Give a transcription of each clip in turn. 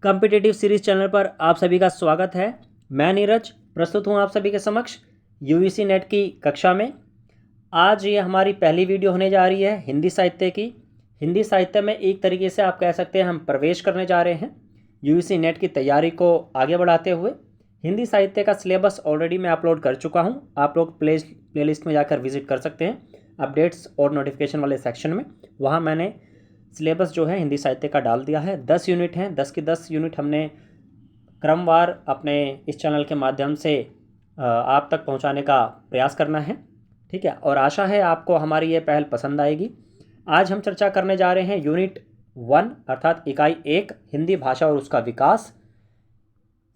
Competitive series channel पर आप सभी का स्वागत है। मैं नीरज प्रस्तुत हूं आप सभी के समक्ष यूजीसी नेट की कक्षा में। आज ये हमारी पहली वीडियो होने जा रही है हिंदी साहित्य की। हिंदी साहित्य में एक तरीके से आप कह सकते हैं हम प्रवेश करने जा रहे हैं यूजीसी नेट की तैयारी को आगे बढ़ाते हुए। हिंदी साहित्य का सिलेबस ऑलरेडी मैं अपलोड कर चुका हूँ, आप लोग प्लेलिस्ट में जाकर विजिट कर सकते हैं अपडेट्स और नोटिफिकेशन वाले सेक्शन में। वहाँ मैंने सिलेबस जो है हिंदी साहित्य का डाल दिया है। 10 यूनिट हैं, 10 की 10 यूनिट हमने क्रमवार अपने इस चैनल के माध्यम से आप तक पहुंचाने का प्रयास करना है, ठीक है। और आशा है आपको हमारी ये पहल पसंद आएगी। आज हम चर्चा करने जा रहे हैं यूनिट 1 अर्थात इकाई 1 हिंदी भाषा और उसका विकास।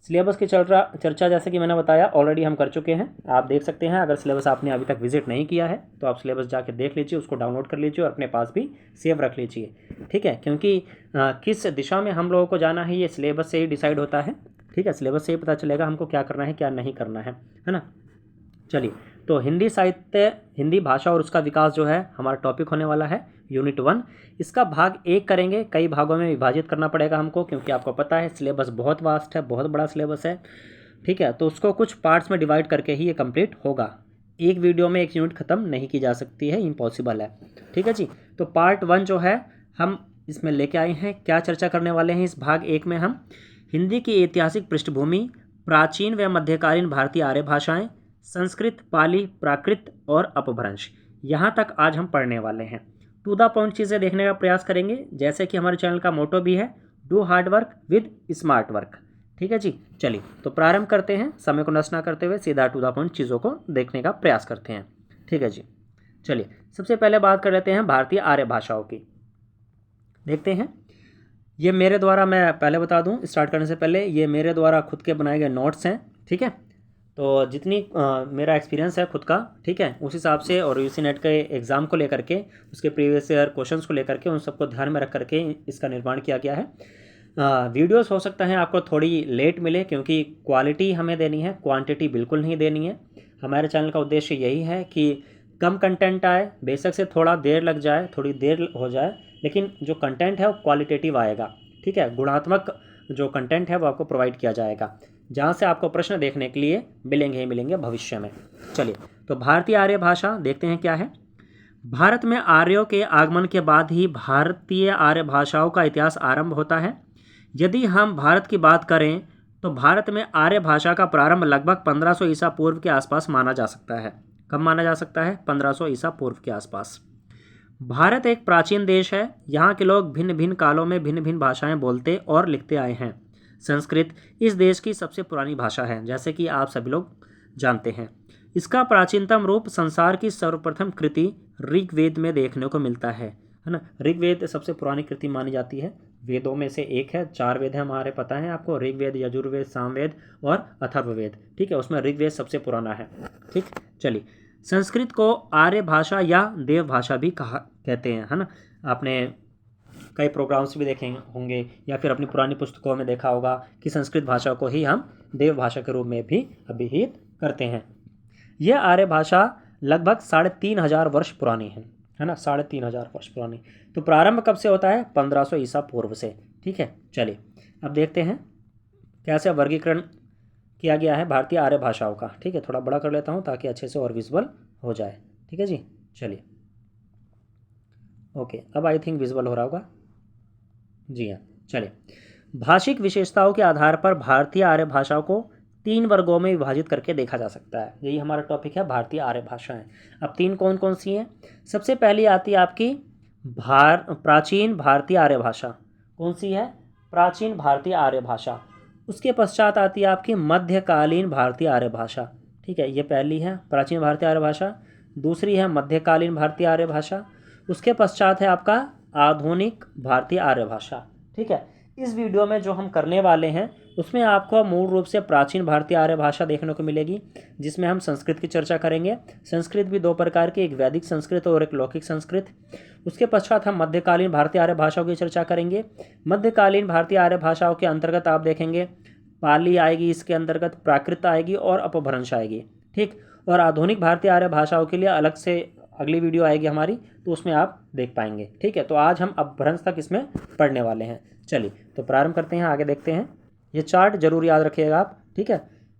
सिलेबस की चर्चा जैसे कि मैंने बताया ऑलरेडी हम कर चुके हैं, आप देख सकते हैं। अगर सिलेबस आपने अभी तक विजिट नहीं किया है तो आप सिलेबस जाके देख लीजिए, उसको डाउनलोड कर लीजिए और अपने पास भी सेव रख लीजिए, ठीक है। क्योंकि किस दिशा में हम लोगों को जाना है ये सिलेबस से ही डिसाइड होता है, ठीक है। सिलेबस से ही पता चलेगा हमको क्या करना है क्या नहीं करना है ना। चलिए, तो हिंदी साहित्य हिंदी भाषा और उसका विकास जो है हमारा टॉपिक होने वाला है यूनिट 1। इसका भाग 1 करेंगे, कई भागों में विभाजित करना पड़ेगा हमको, क्योंकि आपको पता है सिलेबस बहुत वास्ट है, बहुत बड़ा सिलेबस है, ठीक है। तो उसको कुछ पार्ट्स में डिवाइड करके ही ये कंप्लीट होगा। एक वीडियो में एक यूनिट ख़त्म नहीं की जा सकती है, इम्पॉसिबल है, ठीक है जी। तो पार्ट 1 जो है हम इसमें लेके आए हैं, क्या चर्चा करने वाले हैं इस भाग 1 में हम हिंदी की ऐतिहासिक पृष्ठभूमि, प्राचीन व मध्यकालीन भारतीय आर्य भाषाएं, संस्कृत, पाली, प्राकृत और अपभ्रंश, यहाँ तक आज हम पढ़ने वाले हैं। टू द पॉइंट चीज़ें देखने का प्रयास करेंगे, जैसे कि हमारे चैनल का मोटो भी है, do hard work with smart work, ठीक है जी। चलिए, तो प्रारंभ करते हैं, समय को नष्ट ना करते हुए सीधा टू द पॉइंट चीज़ों को देखने का प्रयास करते हैं, ठीक है जी। चलिए, सबसे पहले बात कर लेते हैं भारतीय आर्य भाषाओं की। देखते हैं, ये मेरे द्वारा, मैं पहले बता दूं स्टार्ट करने से पहले, ये मेरे द्वारा खुद के बनाए गए नोट्स हैं, ठीक है। तो जितनी मेरा एक्सपीरियंस है खुद का, ठीक है, उस हिसाब से और यूजीसी नेट के एग्ज़ाम को लेकर के, उसके प्रीवियस ईयर क्वेश्चंस को लेकर के, उन सबको ध्यान में रख करके इसका निर्माण किया गया है। वीडियोस हो सकता है आपको थोड़ी लेट मिले, क्योंकि क्वालिटी हमें देनी है, क्वांटिटी बिल्कुल नहीं देनी है। हमारे चैनल का उद्देश्य यही है कि कम कंटेंट आए, बेशक से थोड़ा देर लग जाए, थोड़ी देर हो जाए, लेकिन जो कंटेंट है वो क्वालिटेटिव आएगा, ठीक है। गुणात्मक जो कंटेंट है वो आपको प्रोवाइड किया जाएगा, जहाँ से आपको प्रश्न देखने के लिए मिलेंगे ही मिलेंगे भविष्य में। चलिए, तो भारतीय आर्य भाषा देखते हैं क्या है। भारत में आर्यों के आगमन के बाद ही भारतीय आर्य भाषाओं का इतिहास आरंभ होता है। यदि हम भारत की बात करें तो भारत में आर्य भाषा का प्रारंभ लगभग 1500 ईसा पूर्व के आसपास माना जा सकता है। कब माना जा सकता है? 1500 ईसा पूर्व के आसपास। भारत एक प्राचीन देश है, यहाँ के लोग भिन्न भिन्न कालों में भिन्न भिन्न भाषाएं बोलते और लिखते आए हैं। संस्कृत इस देश की सबसे पुरानी भाषा है, जैसे कि आप सभी लोग जानते हैं। इसका प्राचीनतम रूप संसार की सर्वप्रथम कृति ऋग्वेद में देखने को मिलता है ना। ऋग्वेद सबसे पुरानी कृति मानी जाती है, वेदों में से एक है। 4 वेद हैं हमारे, पता है आपको, ऋग्वेद, यजुर्वेद, सामवेद और अथर्ववेद, ठीक है। उसमें ऋग्वेद सबसे पुराना है, ठीक। चलिए, संस्कृत को आर्य भाषा या देव भाषा भी कहते हैं, है ना। आपने कई प्रोग्राम्स भी देखे होंगे या फिर अपनी पुरानी पुस्तकों में देखा होगा कि संस्कृत भाषा को ही हम देव भाषा के रूप में भी अभिहित करते हैं। यह आर्य भाषा लगभग 3500 वर्ष पुरानी है ना, 3500 वर्ष पुरानी। तो प्रारंभ कब से होता है? 1500 ईसा पूर्व से, ठीक है। चलिए, अब देखते हैं कैसे वर्गीकरण किया गया है भारतीय आर्य भाषाओं का, ठीक है। थोड़ा बड़ा कर लेता हूँ ताकि अच्छे से और विजुअल हो जाए, ठीक है जी। चलिए, ओके, अब आई थिंक विजुअल हो रहा होगा, जी हाँ। चलिए, भाषिक विशेषताओं के आधार पर भारतीय आर्य भाषाओं को 3 वर्गों में विभाजित करके देखा जा सकता है। यही हमारा टॉपिक है, भारतीय आर्य भाषाएं। अब 3 कौन कौन सी हैं? सबसे पहली आती है आपकी प्राचीन भारतीय आर्य भाषा। कौन सी है? प्राचीन भारतीय आर्य भाषा। उसके पश्चात आती है आपकी मध्यकालीन भारतीय आर्य भाषा, ठीक है। ये पहली है प्राचीन भारतीय आर्य भाषा, दूसरी है मध्यकालीन भारतीय आर्य भाषा, उसके पश्चात है आपका आधुनिक भारतीय आर्य भाषा, ठीक है। इस वीडियो में जो हम करने वाले हैं उसमें आपको मूल रूप से प्राचीन भारतीय आर्य भाषा देखने को मिलेगी, जिसमें हम संस्कृत की चर्चा करेंगे। संस्कृत भी 2 प्रकार की, एक वैदिक संस्कृत और एक लौकिक संस्कृत। उसके पश्चात हम मध्यकालीन भारतीय आर्य भाषाओं की चर्चा करेंगे। मध्यकालीन भारतीय आर्य भाषाओं के अंतर्गत आप देखेंगे पाली आएगी, इसके अंतर्गत प्राकृत आएगी और अपभ्रंश आएगी, ठीक। और आधुनिक भारतीय आर्य भाषाओं के लिए अलग से अगली वीडियो आएगी हमारी तो उसमें आप देख पाएंगे। ठीक है, तो आज हम अपभ्रंश तक इसमें पढ़ने वाले हैं। चलिए तो प्रारंभ करते हैं, आगे देखते हैं। ये चार्ट जरूर याद रखिएगा आप, ठीक है,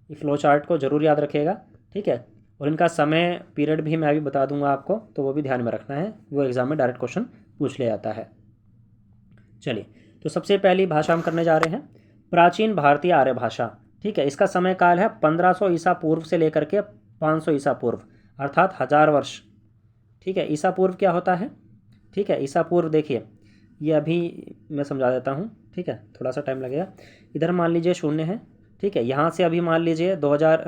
ये फ्लो चार्ट को जरूर याद रखिएगा। ठीक है, और इनका समय पीरियड भी मैं अभी बता दूंगा आपको, तो वो भी ध्यान में रखना है, वो एग्जाम में डायरेक्ट क्वेश्चन पूछ लिया जाता है। चलिए तो सबसे पहली भाषा हम करने जा रहे हैं प्राचीन भारतीय आर्य भाषा। ठीक है, इसका समय काल है 1500 ईसा पूर्व से लेकर के 500 ईसा पूर्व, अर्थात 1000 वर्ष। ठीक है, ईसा पूर्व क्या होता है? ठीक है, ईसा पूर्व देखिए, ये अभी मैं समझा देता हूँ। ठीक है, थोड़ा सा टाइम लगेगा। इधर मान लीजिए 0 है। ठीक है, यहाँ से अभी मान लीजिए 2000,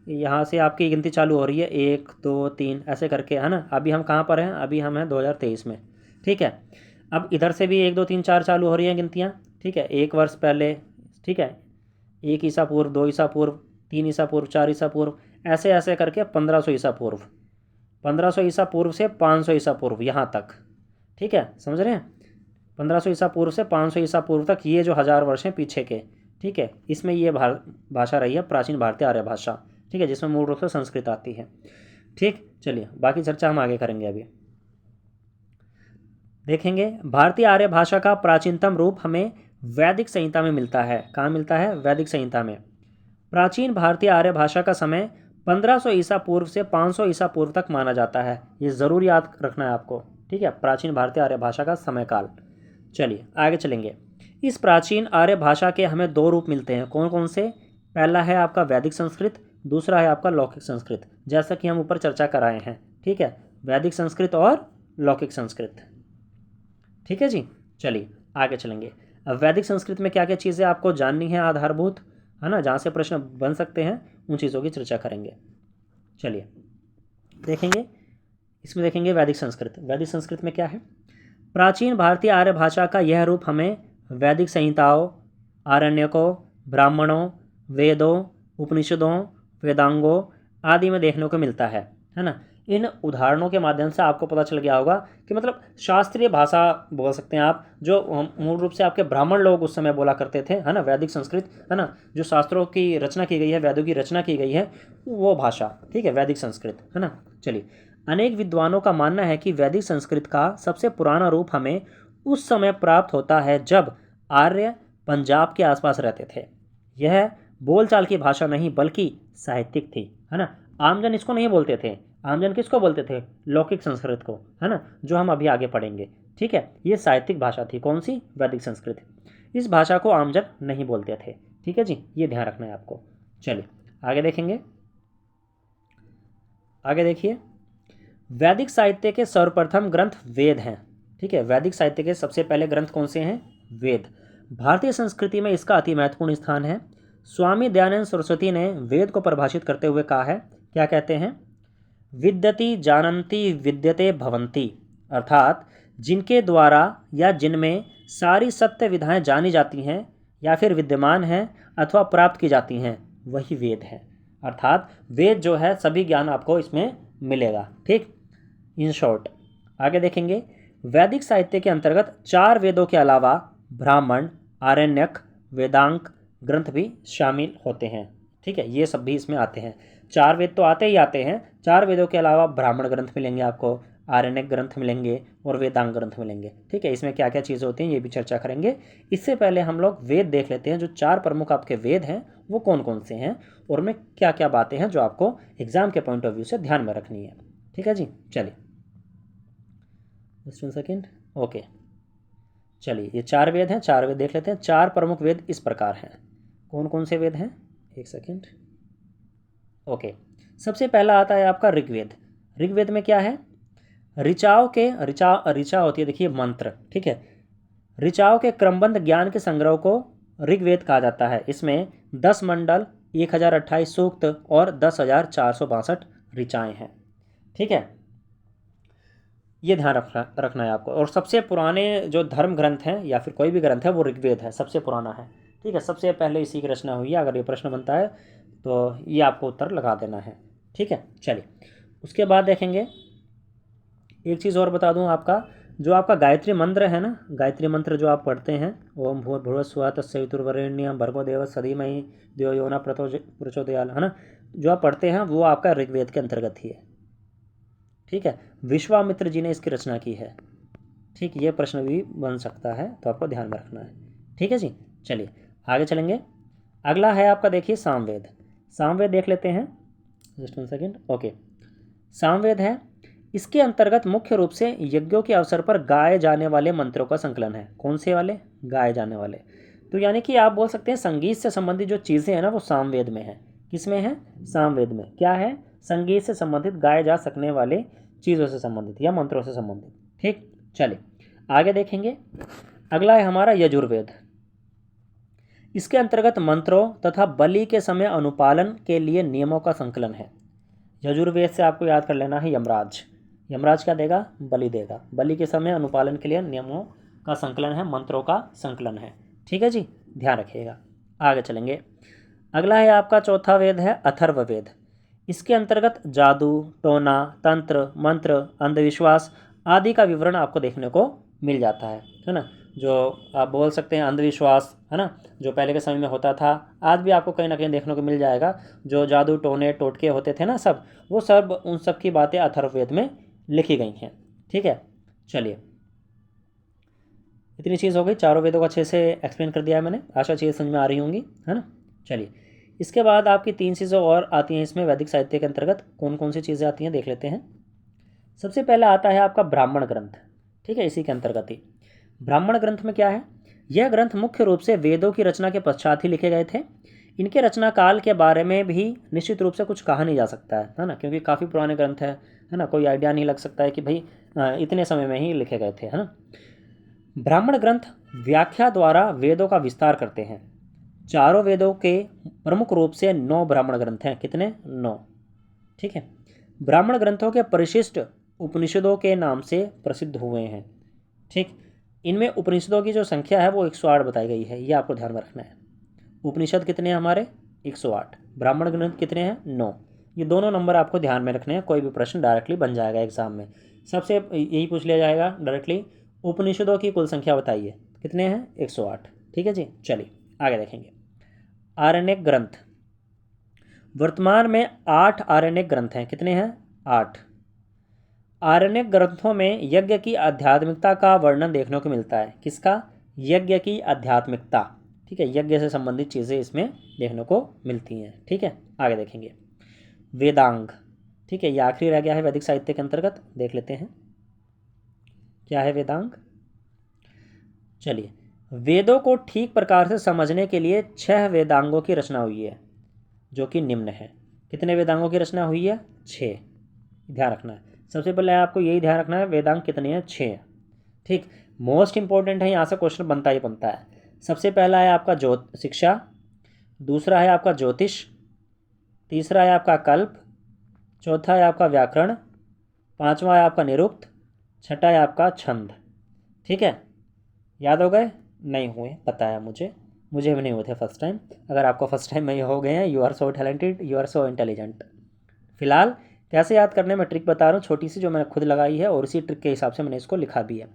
यहाँ से आपकी गिनती चालू हो रही है 1 2 3 ऐसे करके, है ना। अभी हम कहाँ पर हैं? अभी हम हैं 2023 में। ठीक है, अब इधर से भी 1 2 3 4 चालू हो रही हैं गिनतियाँ। ठीक है, 1 वर्ष पहले, ठीक है, 1 ईसा पूर्व, 2 ईसा पूर्व, 3 ईसा पूर्व, 4 ईसा पूर्व, ऐसे ऐसे करके 1500 ईसा पूर्व, 1500 ईसा पूर्व से 500 ईसा पूर्व यहाँ तक। ठीक है, समझ रहे हैं? 1500 ईसा पूर्व से 500 ईसा पूर्व तक, ये जो 1000 वर्ष हैं पीछे के। ठीक है, इसमें ये भाषा रही है प्राचीन भारतीय आर्य भाषा। ठीक है, जिसमें मूल रूप से संस्कृत आती है। ठीक, चलिए बाकी चर्चा हम आगे करेंगे। अभी देखेंगे भारतीय आर्य भाषा का प्राचीनतम रूप हमें वैदिक संहिता में मिलता है। कहाँ मिलता है? वैदिक संहिता में। प्राचीन भारतीय आर्य भाषा का समय 1500 ईसा पूर्व से 500 ईसा पूर्व तक माना जाता है। ये ज़रूर याद रखना है आपको। ठीक है, प्राचीन भारतीय आर्य भाषा का समय काल। चलिए आगे चलेंगे। इस प्राचीन आर्य भाषा के हमें 2 रूप मिलते हैं। कौन कौन से? पहला है आपका वैदिक संस्कृत, दूसरा है आपका लौकिक संस्कृत, जैसा कि हम ऊपर चर्चा कराए हैं। ठीक है, वैदिक संस्कृत और लौकिक संस्कृत। ठीक है जी, चलिए आगे चलेंगे। अब वैदिक संस्कृत में क्या क्या चीज़ें आपको जाननी है आधारभूत, है ना, जहाँ से प्रश्न बन सकते हैं, उन चीज़ों की चर्चा करेंगे। चलिए देखेंगे, इसमें देखेंगे वैदिक संस्कृत। वैदिक संस्कृत में क्या है? प्राचीन भारतीय आर्य भाषा का यह रूप हमें वैदिक संहिताओं, आरण्यकों, ब्राह्मणों, वेदों, उपनिषदों, वेदांगों आदि में देखने को मिलता है ना। इन उदाहरणों के माध्यम से आपको पता चल गया होगा कि मतलब शास्त्रीय भाषा बोल सकते हैं आप, जो मूल रूप से आपके ब्राह्मण लोग उस समय बोला करते थे, है ना, वैदिक संस्कृत, है ना, जो शास्त्रों की रचना की गई है, वेदों की रचना की गई है, वो भाषा। ठीक है, वैदिक संस्कृत, है ना। चलिए, अनेक विद्वानों का मानना है कि वैदिक संस्कृत का सबसे पुराना रूप हमें उस समय प्राप्त होता है जब आर्य पंजाब के आसपास रहते थे। यह बोलचाल की भाषा नहीं बल्कि साहित्यिक थी, है ना। आमजन इसको नहीं बोलते थे। आमजन किसको बोलते थे? लौकिक संस्कृत को, है ना, जो हम अभी आगे पढ़ेंगे। ठीक है, ये साहित्यिक भाषा थी। कौन सी? वैदिक संस्कृत। इस भाषा को आमजन नहीं बोलते थे। ठीक है जी, ये ध्यान रखना है आपको। चलिए आगे देखेंगे। आगे देखिए, वैदिक साहित्य के सर्वप्रथम ग्रंथ वेद हैं। ठीक है, वैदिक साहित्य के सबसे पहले ग्रंथ कौन से हैं? वेद। भारतीय संस्कृति में इसका अति महत्वपूर्ण स्थान है। स्वामी दयानंद सरस्वती ने वेद को परिभाषित करते हुए कहा है, क्या कहते हैं? विद्यति जानन्ति विद्यते भवन्ति, अर्थात जिनके द्वारा या जिनमें सारी सत्य विधाएं जानी जाती हैं या फिर विद्यमान हैं अथवा प्राप्त की जाती हैं, वही वेद है। अर्थात वेद जो है, सभी ज्ञान आपको इसमें मिलेगा। ठीक, इन शॉर्ट। आगे देखेंगे, वैदिक साहित्य के अंतर्गत 4 वेदों के अलावा ब्राह्मण, आरण्यक, वेदांग ग्रंथ भी शामिल होते हैं। ठीक है, ये सब भी इसमें आते हैं। 4 वेद तो आते ही आते हैं। 4 वेदों के अलावा ब्राह्मण ग्रंथ मिलेंगे आपको, आरण्यक ग्रंथ मिलेंगे और वेदांग ग्रंथ मिलेंगे। ठीक है, इसमें क्या क्या चीज़ें होती हैं ये भी चर्चा करेंगे। इससे पहले हम लोग वेद देख लेते हैं। जो 4 प्रमुख आपके वेद हैं वो कौन कौन से हैं और उनमें क्या क्या बातें हैं जो आपको एग्जाम के पॉइंट ऑफ व्यू से ध्यान में रखनी है। ठीक है जी, चलिए जस्ट 1 सेकेंड। ओके, चलिए ये 4 वेद हैं, 4 वेद देख लेते हैं। 4 प्रमुख वेद इस प्रकार हैं। कौन कौन से वेद हैं? 1 सेकेंड। ओके, सबसे पहला आता है आपका ऋग्वेद। ऋग्वेद में क्या है? ऋचाओं के ऋचा होती है, देखिए मंत्र। ठीक है, ऋचाओं के क्रमबद्ध ज्ञान के संग्रह को ऋग्वेद कहा जाता है। इसमें 10 मंडल, 1028 सूक्त और 10,462 ऋचाएँ हैं। ठीक है, ये ध्यान रखना है आपको। और सबसे पुराने जो धर्म ग्रंथ हैं या फिर कोई भी ग्रंथ है वो ऋग्वेद है, सबसे पुराना है। ठीक है, सबसे पहले इसी की रचना हुई है। अगर ये प्रश्न बनता है तो ये आपको उत्तर लगा देना है। ठीक है, चलिए उसके बाद देखेंगे। एक चीज़ और बता दूं, आपका जो आपका गायत्री मंत्र है ना, गायत्री मंत्र जो आप पढ़ते हैं, ओम भूर्भुवः स्वः तत्सवितुर्वरेण्यं भर्गो देवस्य धीमहि धियो यो नः प्रचोदयात्, है ना, जो आप पढ़ते हैं वो आपका ऋग्वेद के अंतर्गत ही है। ठीक है, विश्वामित्र जी ने इसकी रचना की है। ठीक, ये प्रश्न भी बन सकता है, तो आपको ध्यान में रखना है। ठीक है जी, चलिए आगे चलेंगे। अगला है आपका, देखिए सामवेद। सामवेद देख लेते हैं, जस्ट 1 सेकेंड। ओके, सामवेद है, इसके अंतर्गत मुख्य रूप से यज्ञों के अवसर पर गाए जाने वाले मंत्रों का संकलन है। कौन से वाले? गाए जाने वाले। तो यानी कि आप बोल सकते हैं संगीत से संबंधित जो चीज़ें हैं ना, वो सामवेद में है। किस में है? सामवेद में। क्या है? संगीत से संबंधित, गाए जा सकने वाले चीज़ों से संबंधित या मंत्रों से संबंधित। ठीक, चलिए आगे देखेंगे। अगला है हमारा यजुर्वेद। इसके अंतर्गत मंत्रों तथा बलि के समय अनुपालन के लिए नियमों का संकलन है। यजुर्वेद से आपको याद कर लेना है यमराज। यमराज क्या देगा? बलि देगा। बलि के समय अनुपालन के लिए नियमों का संकलन है, मंत्रों का संकलन है। ठीक है जी, ध्यान रखिएगा। आगे चलेंगे। अगला है आपका चौथा वेद है अथर्ववेद। इसके अंतर्गत जादू, टोना, तंत्र, मंत्र, अंधविश्वास आदि का विवरण आपको देखने को मिल जाता है ना। जो आप बोल सकते हैं अंधविश्वास, है ना, जो पहले के समय में होता था, आज भी आपको कहीं ना कहीं देखने को मिल जाएगा। जो जादू, टोने, टोटके होते थे ना, सब वो सब, उन सब की बातें अथर्ववेद में लिखी गई हैं। ठीक है, चलिए इतनी चीज़ हो गई। चारों वेदों को अच्छे से एक्सप्लेन कर दिया है मैंने, आशा चीज़ें समझ में आ रही होंगी, है ना। चलिए इसके बाद आपकी 3 चीज़ें और आती हैं इसमें। वैदिक साहित्य के अंतर्गत कौन कौन सी चीज़ें आती हैं देख लेते हैं। सबसे पहला आता है आपका ब्राह्मण ग्रंथ। ठीक है, इसी के अंतर्गत ही ब्राह्मण ग्रंथ में क्या है? यह ग्रंथ मुख्य रूप से वेदों की रचना के पश्चात ही लिखे गए थे। इनके रचना काल के बारे में भी निश्चित रूप से कुछ कहा नहीं जा सकता है ना, क्योंकि काफ़ी पुराने ग्रंथ है ना। कोई आइडिया नहीं लग सकता है कि भाई इतने समय में ही लिखे गए थे, है ना। ब्राह्मण ग्रंथ व्याख्या द्वारा वेदों का विस्तार करते हैं। चारों वेदों के प्रमुख रूप से 9 ब्राह्मण ग्रंथ हैं। कितने? 9। ठीक है, ब्राह्मण ग्रंथों के परिशिष्ट उपनिषदों के नाम से प्रसिद्ध हुए हैं। ठीक, इनमें उपनिषदों की जो संख्या है वो 108 बताई गई है, ये आपको ध्यान में रखना है। उपनिषद कितने हैं हमारे? 108। ब्राह्मण ग्रंथ कितने हैं? 9। ये दोनों नंबर आपको ध्यान में रखने हैं, कोई भी प्रश्न डायरेक्टली बन जाएगा एग्जाम में। सबसे यही पूछ लिया जाएगा डायरेक्टली, उपनिषदों की कुल संख्या बताइए। कितने हैं? 108। ठीक है जी, चलिए आगे देखेंगे। आरण्यक ग्रंथ। वर्तमान में 8 आरण्यक ग्रंथ हैं। कितने हैं? 8। आरण्यक ग्रंथों में यज्ञ की आध्यात्मिकता का वर्णन देखने को मिलता है। किसका? यज्ञ की आध्यात्मिकता। ठीक है, यज्ञ से संबंधित चीज़ें इसमें देखने को मिलती हैं। ठीक है, आगे देखेंगे। वेदांग। ठीक है, ये आखिरी रह गया है वैदिक साहित्य के अंतर्गत, देख लेते हैं क्या है वेदांग। चलिए, वेदों को ठीक प्रकार से समझने के लिए 6 वेदांगों की रचना हुई है, जो कि निम्न है। कितने वेदांगों की रचना हुई है? 6। ध्यान रखना है, सबसे पहले आपको यही ध्यान रखना है, वेदांग कितने हैं? 6। ठीक, मोस्ट इंपॉर्टेंट है, यहाँ से क्वेश्चन बनता ही बनता है। सबसे पहला है आपका शिक्षा, दूसरा है आपका ज्योतिष, तीसरा है आपका कल्प, चौथा है आपका व्याकरण, पांचवा है आपका निरुक्त, छठा है आपका छंद। ठीक है, याद हो गए? नहीं हुए, पता है मुझे भी नहीं हुए थे फर्स्ट टाइम। अगर आपको फर्स्ट टाइम में ये हो गए हैं, you are so talented, you are so intelligent. फिलहाल कैसे याद करने में ट्रिक बता रहा हूँ, छोटी सी, जो मैंने खुद लगाई है, और उसी ट्रिक के हिसाब से मैंने इसको लिखा भी है।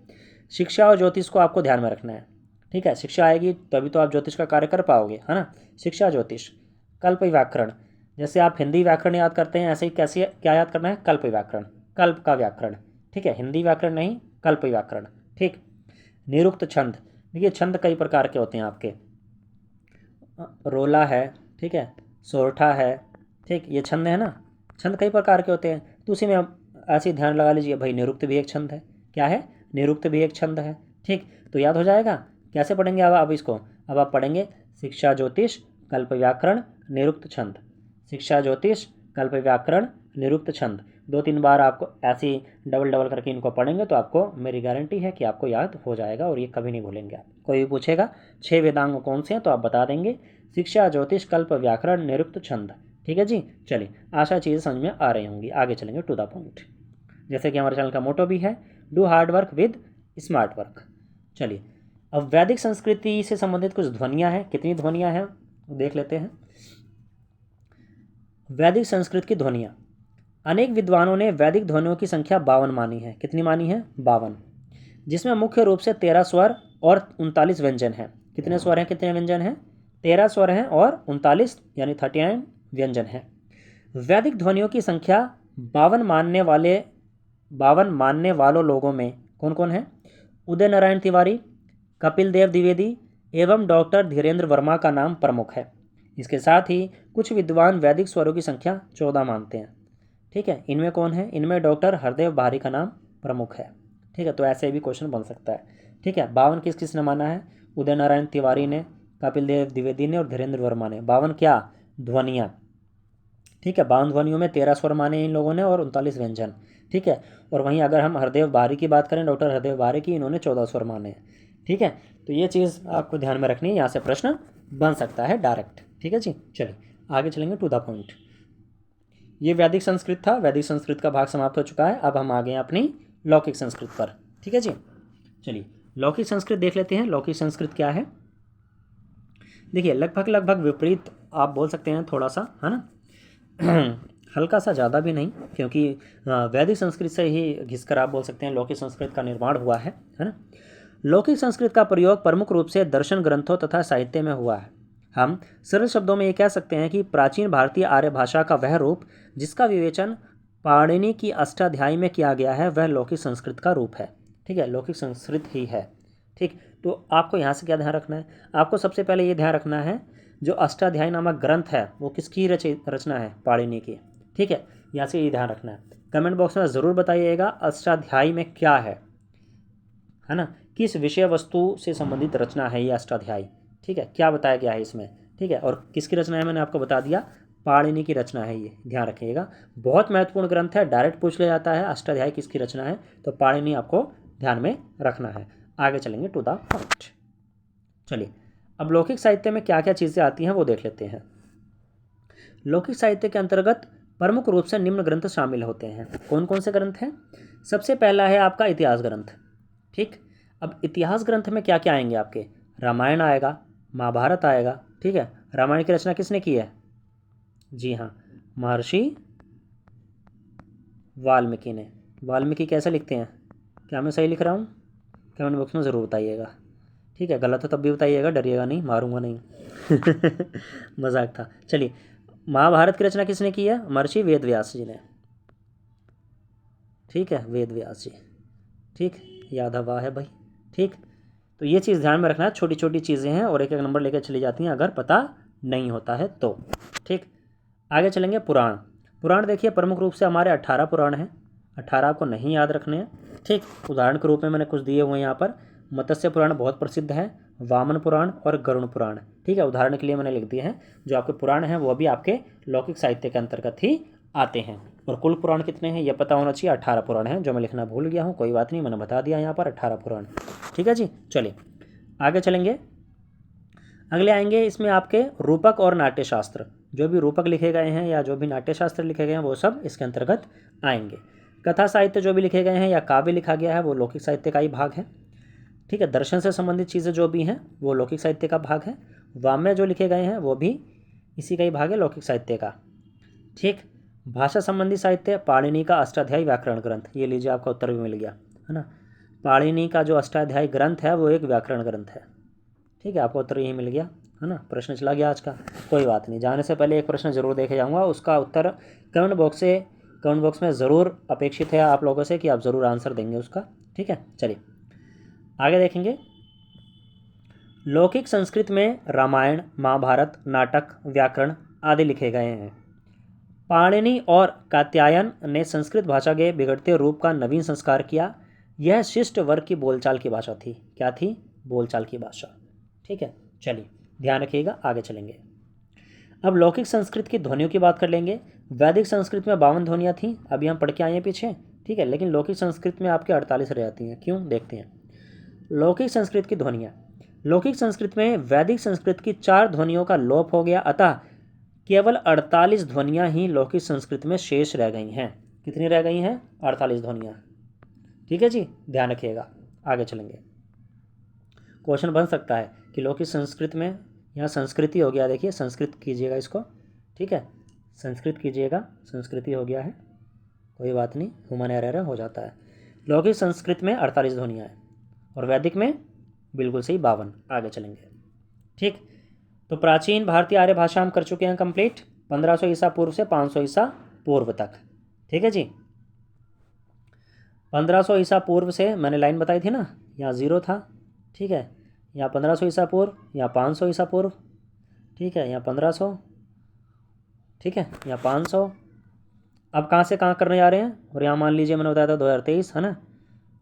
शिक्षा और ज्योतिष को आपको ध्यान में रखना है। ठीक है, शिक्षा आएगी तभी तो आप ज्योतिष का कार्य कर पाओगे, है ना। शिक्षा, ज्योतिष, कल्प, व्याकरण। जैसे आप हिंदी व्याकरण याद करते हैं, ऐसे ही कैसे क्या याद करना है? कल्प व्याकरण, कल्प का व्याकरण। ठीक है, हिंदी व्याकरण नहीं, कल्प व्याकरण। ठीक, निरुक्त छंद। देखिए, छंद कई प्रकार के होते हैं आपके, रोला है, ठीक है, सोरठा है। ठीक, ये छंद है ना, छंद कई प्रकार के होते हैं, तो उसी में आप ऐसे ही ध्यान लगा लीजिए, भाई निरुक्त भी एक छंद है। क्या है? निरुक्त भी एक छंद है। ठीक, तो याद हो जाएगा। कैसे पढ़ेंगे अब इसको? अब आप पढ़ेंगे शिक्षा, ज्योतिष, कल्प, व्याकरण, निरुक्त छंद। शिक्षा, ज्योतिष, कल्प, व्याकरण, निरुक्त छंद। 2-3 बार आपको ऐसे ही डबल डबल करके इनको पढ़ेंगे तो आपको मेरी गारंटी है कि आपको याद हो जाएगा, और ये कभी नहीं भूलेंगे आप। कोई भी पूछेगा 6 वेदांग कौन से हैं, तो आप बता देंगे शिक्षा, ज्योतिष, कल्प, व्याकरण, निरुक्त छंद। ठीक है जी, चलिए आशा चीज़ें समझ में आ रही होंगी। आगे चलेंगे टू द पॉइंट, जैसे कि हमारे चैनल का मोटो भी है, do hard work with smart work. चलिए, अब वैदिक संस्कृति से संबंधित कुछ ध्वनियाँ हैं। कितनी ध्वनियाँ हैं देख लेते हैं। वैदिक संस्कृत की ध्वनियाँ। अनेक विद्वानों ने वैदिक ध्वनियों की संख्या 52 मानी है। कितनी मानी है? 52, जिसमें मुख्य रूप से 13 स्वर और 39 व्यंजन हैं। कितने स्वर हैं, कितने व्यंजन हैं? 13 स्वर हैं और 39 यानी 39 व्यंजन हैं। वैदिक ध्वनियों की संख्या 52 मानने वाले 52 मानने वालों लोगों में कौन कौन है? उदय नारायण तिवारी, कपिल देव द्विवेदी एवं डॉक्टर धीरेन्द्र वर्मा का नाम प्रमुख है। इसके साथ ही कुछ विद्वान वैदिक स्वरों की संख्या 14 मानते हैं। ठीक है, इनमें कौन है? इनमें डॉक्टर हरदेव बारी का नाम प्रमुख है। ठीक है, तो ऐसे भी क्वेश्चन बन सकता है। ठीक है, 52 किस किस ने माना है? उदय नारायण तिवारी ने, कपिल देव द्विवेदी ने और धीरेन्द्र वर्मा ने। 52 क्या? ध्वनियाँ। ठीक है, 52 ध्वनियों में 13 स्वर माने इन लोगों ने और 39 व्यंजन। ठीक है, और वहीं अगर हम हरदेव बारी की बात करें, डॉक्टर हरदेव बारी की, इन्होंने 14 स्वर माने हैं। ठीक है, तो ये चीज़ आपको ध्यान में रखनी है, यहाँ से प्रश्न बन सकता है डायरेक्ट। ठीक है जी, चलिए आगे चलेंगे टू द पॉइंट। ये वैदिक संस्कृत था, वैदिक संस्कृत का भाग समाप्त हो चुका है। अब हम आ गए हैं अपनी लौकिक संस्कृत पर। ठीक है जी, चलिए लौकिक संस्कृत देख लेते हैं। लौकिक संस्कृत क्या है? देखिए, लगभग विपरीत आप बोल सकते हैं, थोड़ा सा है ना हल्का सा, ज़्यादा भी नहीं, क्योंकि वैदिक संस्कृत से ही घिसकर आप बोल सकते हैं लौकिक संस्कृत का निर्माण हुआ है ना। लौकिक संस्कृत का प्रयोग प्रमुख रूप से दर्शन ग्रंथों तथा साहित्य में हुआ है। हम सरल शब्दों में ये कह सकते हैं कि प्राचीन भारतीय आर्य भाषा का वह रूप जिसका विवेचन पाणिनि की अष्टाध्यायी में किया गया है, वह लौकिक संस्कृत का रूप है। ठीक है, लौकिक संस्कृत ही है। ठीक, तो आपको यहाँ से क्या ध्यान रखना है? आपको सबसे पहले ये ध्यान रखना है, जो अष्टाध्यायी नामक ग्रंथ है वो किसकी रचना है? पाणिनि की। ठीक है, यहाँ से ये ध्यान रखना है। कमेंट बॉक्स में ज़रूर बताइएगा अष्टाध्यायी में क्या है ना, किस विषय वस्तु से संबंधित रचना है ये अष्टाध्यायी। ठीक है, क्या बताया गया है इसमें। ठीक है, और किसकी रचना है मैंने आपको बता दिया, पाणिनि की रचना है ये, ध्यान रखिएगा। बहुत महत्वपूर्ण ग्रंथ है, डायरेक्ट पूछ लिया जाता है अष्टाध्यायी किसकी रचना है, तो पाणिनि आपको ध्यान में रखना है। आगे चलेंगे टू द पॉइंट। चलिए, अब लौकिक साहित्य में क्या क्या चीज़ें आती हैं वो देख लेते हैं। लौकिक साहित्य के अंतर्गत प्रमुख रूप से निम्न ग्रंथ शामिल होते हैं। कौन कौन से ग्रंथ हैं? सबसे पहला है आपका इतिहास ग्रंथ। ठीक, अब इतिहास ग्रंथ में क्या क्या आएंगे आपके? रामायण आएगा, महाभारत आएगा। ठीक है, रामायण की रचना किसने की है? जी हाँ, महर्षि वाल्मीकि ने। वाल्मीकि कैसे लिखते हैं? क्या मैं सही लिख रहा हूँ? कमेंट बॉक्स में ज़रूर बताइएगा। ठीक है, गलत हो तब भी बताइएगा, डरिएगा नहीं, मारूंगा नहीं मजाक था। चलिए, महाभारत की रचना किसने की है? महर्षि वेद व्यास जी ने। ठीक है, वेद व्यास जी। ठीक, याद हवा है भाई। ठीक, तो ये चीज़ ध्यान में रखना, छोटी छोटी चीज़ें हैं और एक एक नंबर लेकर चली जाती हैं अगर पता नहीं होता है तो। ठीक, आगे चलेंगे पुराण। पुराण देखिए, प्रमुख रूप से हमारे 18 पुराण हैं। 18 आपको नहीं याद रखने हैं। ठीक, उदाहरण के रूप में मैंने कुछ दिए हुए हैं यहाँ पर। मत्स्य पुराण बहुत प्रसिद्ध है, वामन पुराण और गरुण पुराण। ठीक है, उदाहरण के लिए मैंने लिख दिए हैं। जो आपके पुराण हैं वो भी आपके लौकिक साहित्य के अंतर्गत ही आते हैं। और कुल पुराण कितने हैं ये पता होना चाहिए। 18 पुराण हैं, जो मैं लिखना भूल गया हूँ, कोई बात नहीं, मैंने बता दिया यहाँ पर 18 पुराण। ठीक है जी, चलिए आगे चलेंगे। अगले आएंगे इसमें आपके रूपक और नाट्यशास्त्र। जो भी रूपक लिखे गए हैं या जो भी नाट्यशास्त्र लिखे गए हैं वो सब इसके अंतर्गत आएंगे। कथा साहित्य जो भी लिखे गए हैं या काव्य लिखा गया है वो लौकिक साहित्य का ही भाग है। ठीक है, दर्शन से संबंधित चीज़ें जो भी हैं वो लौकिक साहित्य का भाग है। वाम्य जो लिखे गए हैं वो भी इसी का ही भाग है, लौकिक साहित्य का। ठीक, भाषा संबंधी साहित्य, पाणिनि का अष्टाध्यायी व्याकरण ग्रंथ। ये लीजिए, आपका उत्तर भी मिल गया है ना। पाणिनि का जो अष्टाध्यायी ग्रंथ है वो एक व्याकरण ग्रंथ है। ठीक है, आपको उत्तर यही मिल गया है ना। प्रश्न चला गया आज का, कोई बात नहीं। जाने से पहले एक प्रश्न जरूर देखे जाऊंगा, उसका उत्तर कमेंट बॉक्स में ज़रूर अपेक्षित है आप लोगों से कि आप ज़रूर आंसर देंगे उसका। ठीक है, चलिए आगे देखेंगे। लौकिक संस्कृत में रामायण, महाभारत, नाटक, व्याकरण आदि लिखे गए हैं। पाणिनि और कात्यायन ने संस्कृत भाषा के बिगड़ते रूप का नवीन संस्कार किया। यह शिष्ट वर्ग की बोलचाल की भाषा थी। क्या थी? बोलचाल की भाषा। ठीक है, चलिए ध्यान रखिएगा, आगे चलेंगे। अब लौकिक संस्कृत की ध्वनियों की बात कर लेंगे। वैदिक संस्कृत में 52 ध्वनियाँ थीं, अभी हम पढ़ के आए हैं पीछे। ठीक है, लेकिन लौकिक संस्कृत में आपके 48 रह जाती हैं। क्यों? देखते हैं। लौकिक संस्कृत की ध्वनियाँ। लौकिक संस्कृत में वैदिक संस्कृत की 4 ध्वनियों का लोप हो गया, अतः केवल 48 ध्वनियाँ ही लौकिक संस्कृत में शेष रह गई हैं। कितनी रह गई हैं? 48 ध्वनियाँ। ठीक है जी, ध्यान रखिएगा, आगे चलेंगे। क्वेश्चन बन सकता है कि लौकिक संस्कृत में, यहाँ संस्कृति हो गया, देखिए संस्कृत कीजिएगा इसको। ठीक है, संस्कृत कीजिएगा, संस्कृति हो गया है, कोई बात नहीं, ह्यूमन एरर हो जाता है। लौकिक संस्कृत में 48 ध्वनियाँ हैं और वैदिक में बिल्कुल सही 52। आगे चलेंगे। ठीक, तो प्राचीन भारतीय आर्य भाषा हम कर चुके हैं कंप्लीट, 1500 ईसा पूर्व से 500 ईसा पूर्व तक। ठीक है जी, 1500 ईसा पूर्व से मैंने लाइन बताई थी ना, यहाँ 0 था, ठीक है, यहाँ 1500 ईसा पूर्व, यहाँ 500 ईसा पूर्व, ठीक है, यहाँ 1500, ठीक है, यहाँ 500। अब कहाँ से कहाँ करने जा रहे हैं, और यहाँ मान लीजिए मैंने बताया था 2023 है ना,